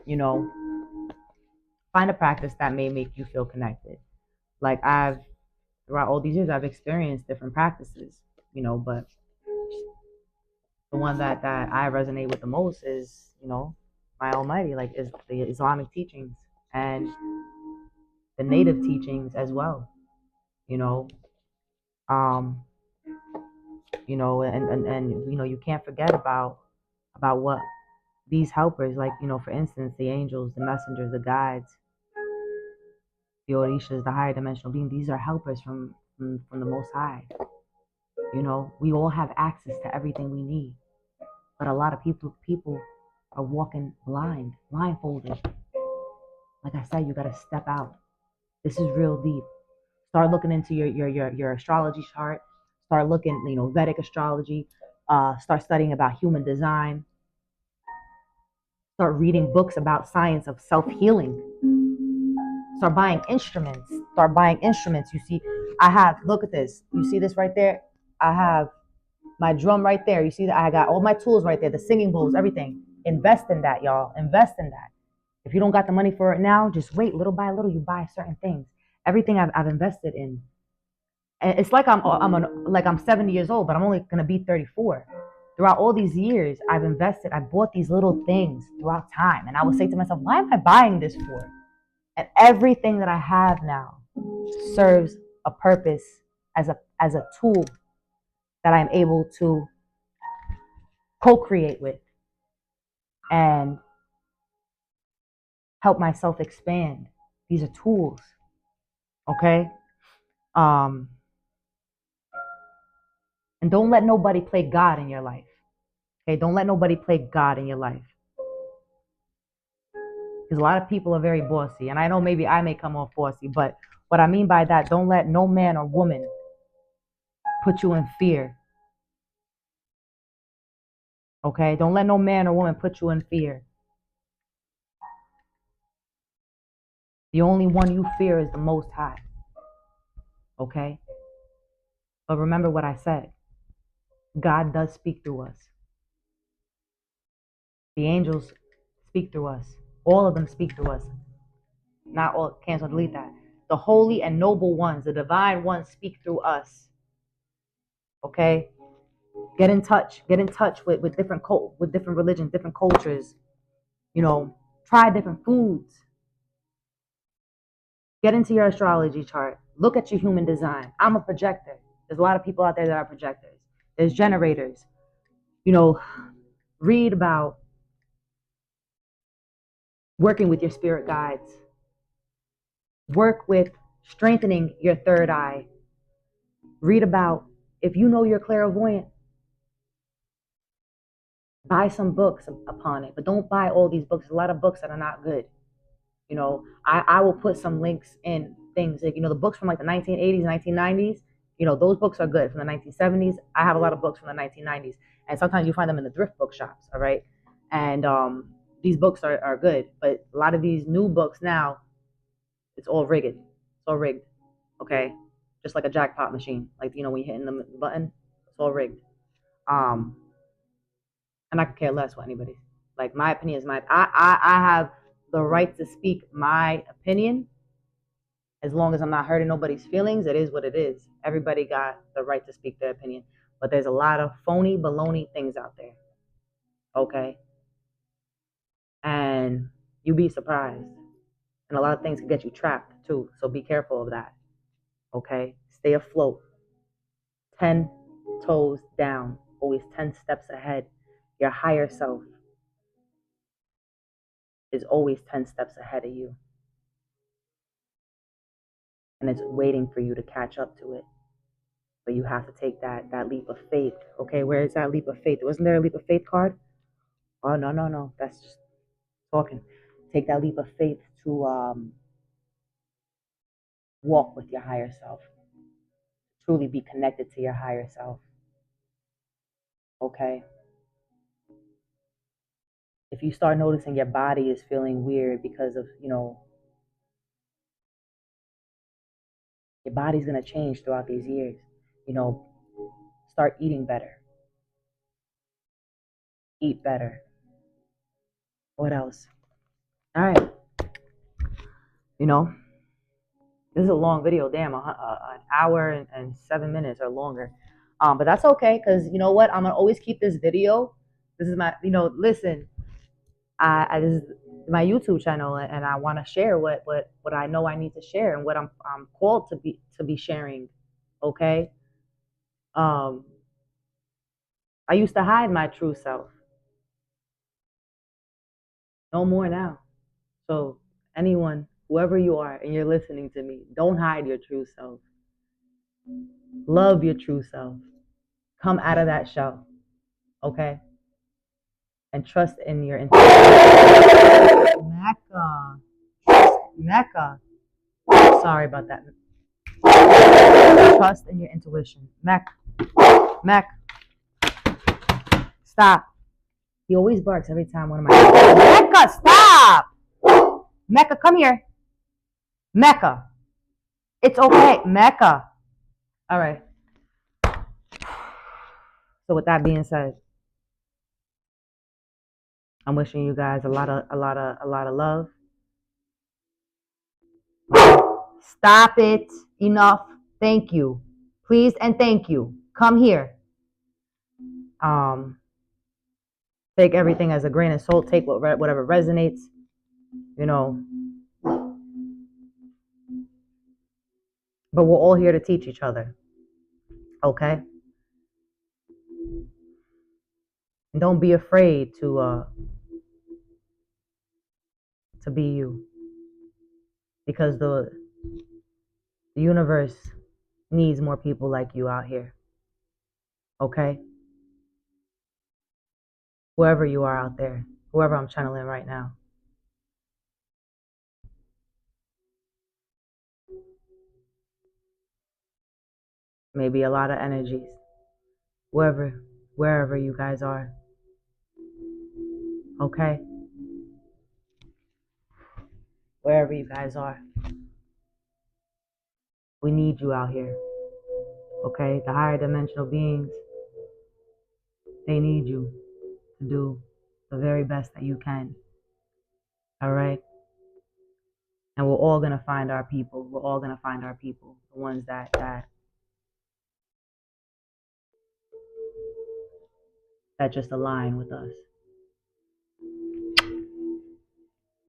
You know, find a practice that may make you feel connected. Like throughout all these years, I've experienced different practices, you know, but the one that I resonate with the most is, you know, my Almighty, like is the Islamic teachings and the native teachings as well, you know, um, you know, and you know, you can't forget about what these helpers, like, you know, for instance, the angels, the messengers, the guides, the orishas, the higher dimensional beings. These are helpers from the Most High. You know, we all have access to everything we need, but a lot of people are walking blindfolded. Like I said, you got to step out. This is real deep. Start looking into your astrology chart. Start looking, you know, Vedic astrology. Start studying about human design. Start reading books about science of self-healing. Start buying instruments. You see, look at this. You see this right there? I have my drum right there. You see that I got all my tools right there, the singing bowls, everything. Invest in that, y'all. Invest in that. If you don't got the money for it now, just wait. Little by little, you buy certain things. Everything I've invested in. And it's like I'm 70 years old, but I'm only gonna be 34. Throughout all these years, I bought these little things throughout time. And I would say to myself, why am I buying this for? And everything that I have now serves a purpose as a tool that I'm able to co-create with and help myself expand. These are tools. Okay? And don't let nobody play God in your life. Okay? Don't let nobody play God in your life. Because a lot of people are very bossy. And I know maybe I may come off bossy, but what I mean by that, don't let no man or woman put you in fear. Okay? Don't let no man or woman put you in fear. The only one you fear is the Most High. Okay? But remember what I said. God does speak through us. The angels speak through us. All of them speak through us. Not all, cancel, delete that. The holy and noble ones, the divine ones speak through us. Okay? Get in touch with different with different religions, different cultures. Try different foods. Get into your astrology chart. Look at your human design. I'm a projector. There's a lot of people out there that are projectors. There's generators. Read about working with your spirit guides. Work with strengthening your third eye. Read about, if you know you're clairvoyant, buy some books upon it. But don't buy all these books. There's a lot of books that are not good. I will put some links in things like, the books from like the 1980s, 1990s, those books are good. From the 1970s, I have a lot of books from the 1990s. And sometimes you find them in the thrift book shops, all right? And these books are good. But a lot of these new books now, it's all rigged. It's all rigged, okay? Just like a jackpot machine. Like, when you're hitting the button, it's all rigged. And I could care less what anybody. Like, my opinion is I have the right to speak my opinion. As long as I'm not hurting nobody's feelings, it is what it is. Everybody got the right to speak their opinion. But there's a lot of phony, baloney things out there. Okay? And you'd be surprised. And a lot of things can get you trapped too. So be careful of that. Okay? Stay afloat. 10 toes down. Always 10 steps ahead. Your higher self is always 10 steps ahead of you. And it's waiting for you to catch up to it. But you have to take that leap of faith. Okay, where is that leap of faith? Wasn't there a leap of faith card? Oh, no. That's just talking. Take that leap of faith to walk with your higher self. Truly be connected to your higher self. Okay? If you start noticing your body is feeling weird because of, your body's going to change throughout these years. Start eating better. Eat better. What else? All right. This is a long video. Damn, an hour and 7 minutes or longer. But that's okay, because you know what? I'm going to always keep this video. This is my, listen, this is my YouTube channel, and I want to share what I know I need to share and what I'm called to be sharing. Okay? I used to hide my true self. No more now. So anyone, whoever you are, and you're listening to me, don't hide your true self. Love your true self. Come out of that shell. Okay? And trust in your intuition. Mecca. Sorry about that. Trust in your intuition. Mecca. Stop. He always barks every time one of my... Mecca, stop! Mecca, come here. Mecca. It's okay. Mecca. All right. So with that being said, I'm wishing you guys a lot of love. Stop it. Enough. Thank you. Please and thank you. Come here. Take everything as a grain of salt. Take whatever resonates. But we're all here to teach each other. Okay? And don't be afraid to be you. Because the universe needs more people like you out here. Okay? Whoever you are out there, whoever I'm channeling right now. Maybe a lot of energies. Wherever you guys are. Okay? wherever you guys are. We need you out here, okay? The higher dimensional beings, they need you to do the very best that you can, all right? And we're all gonna find our people. We're all gonna find our people, the ones that just align with us.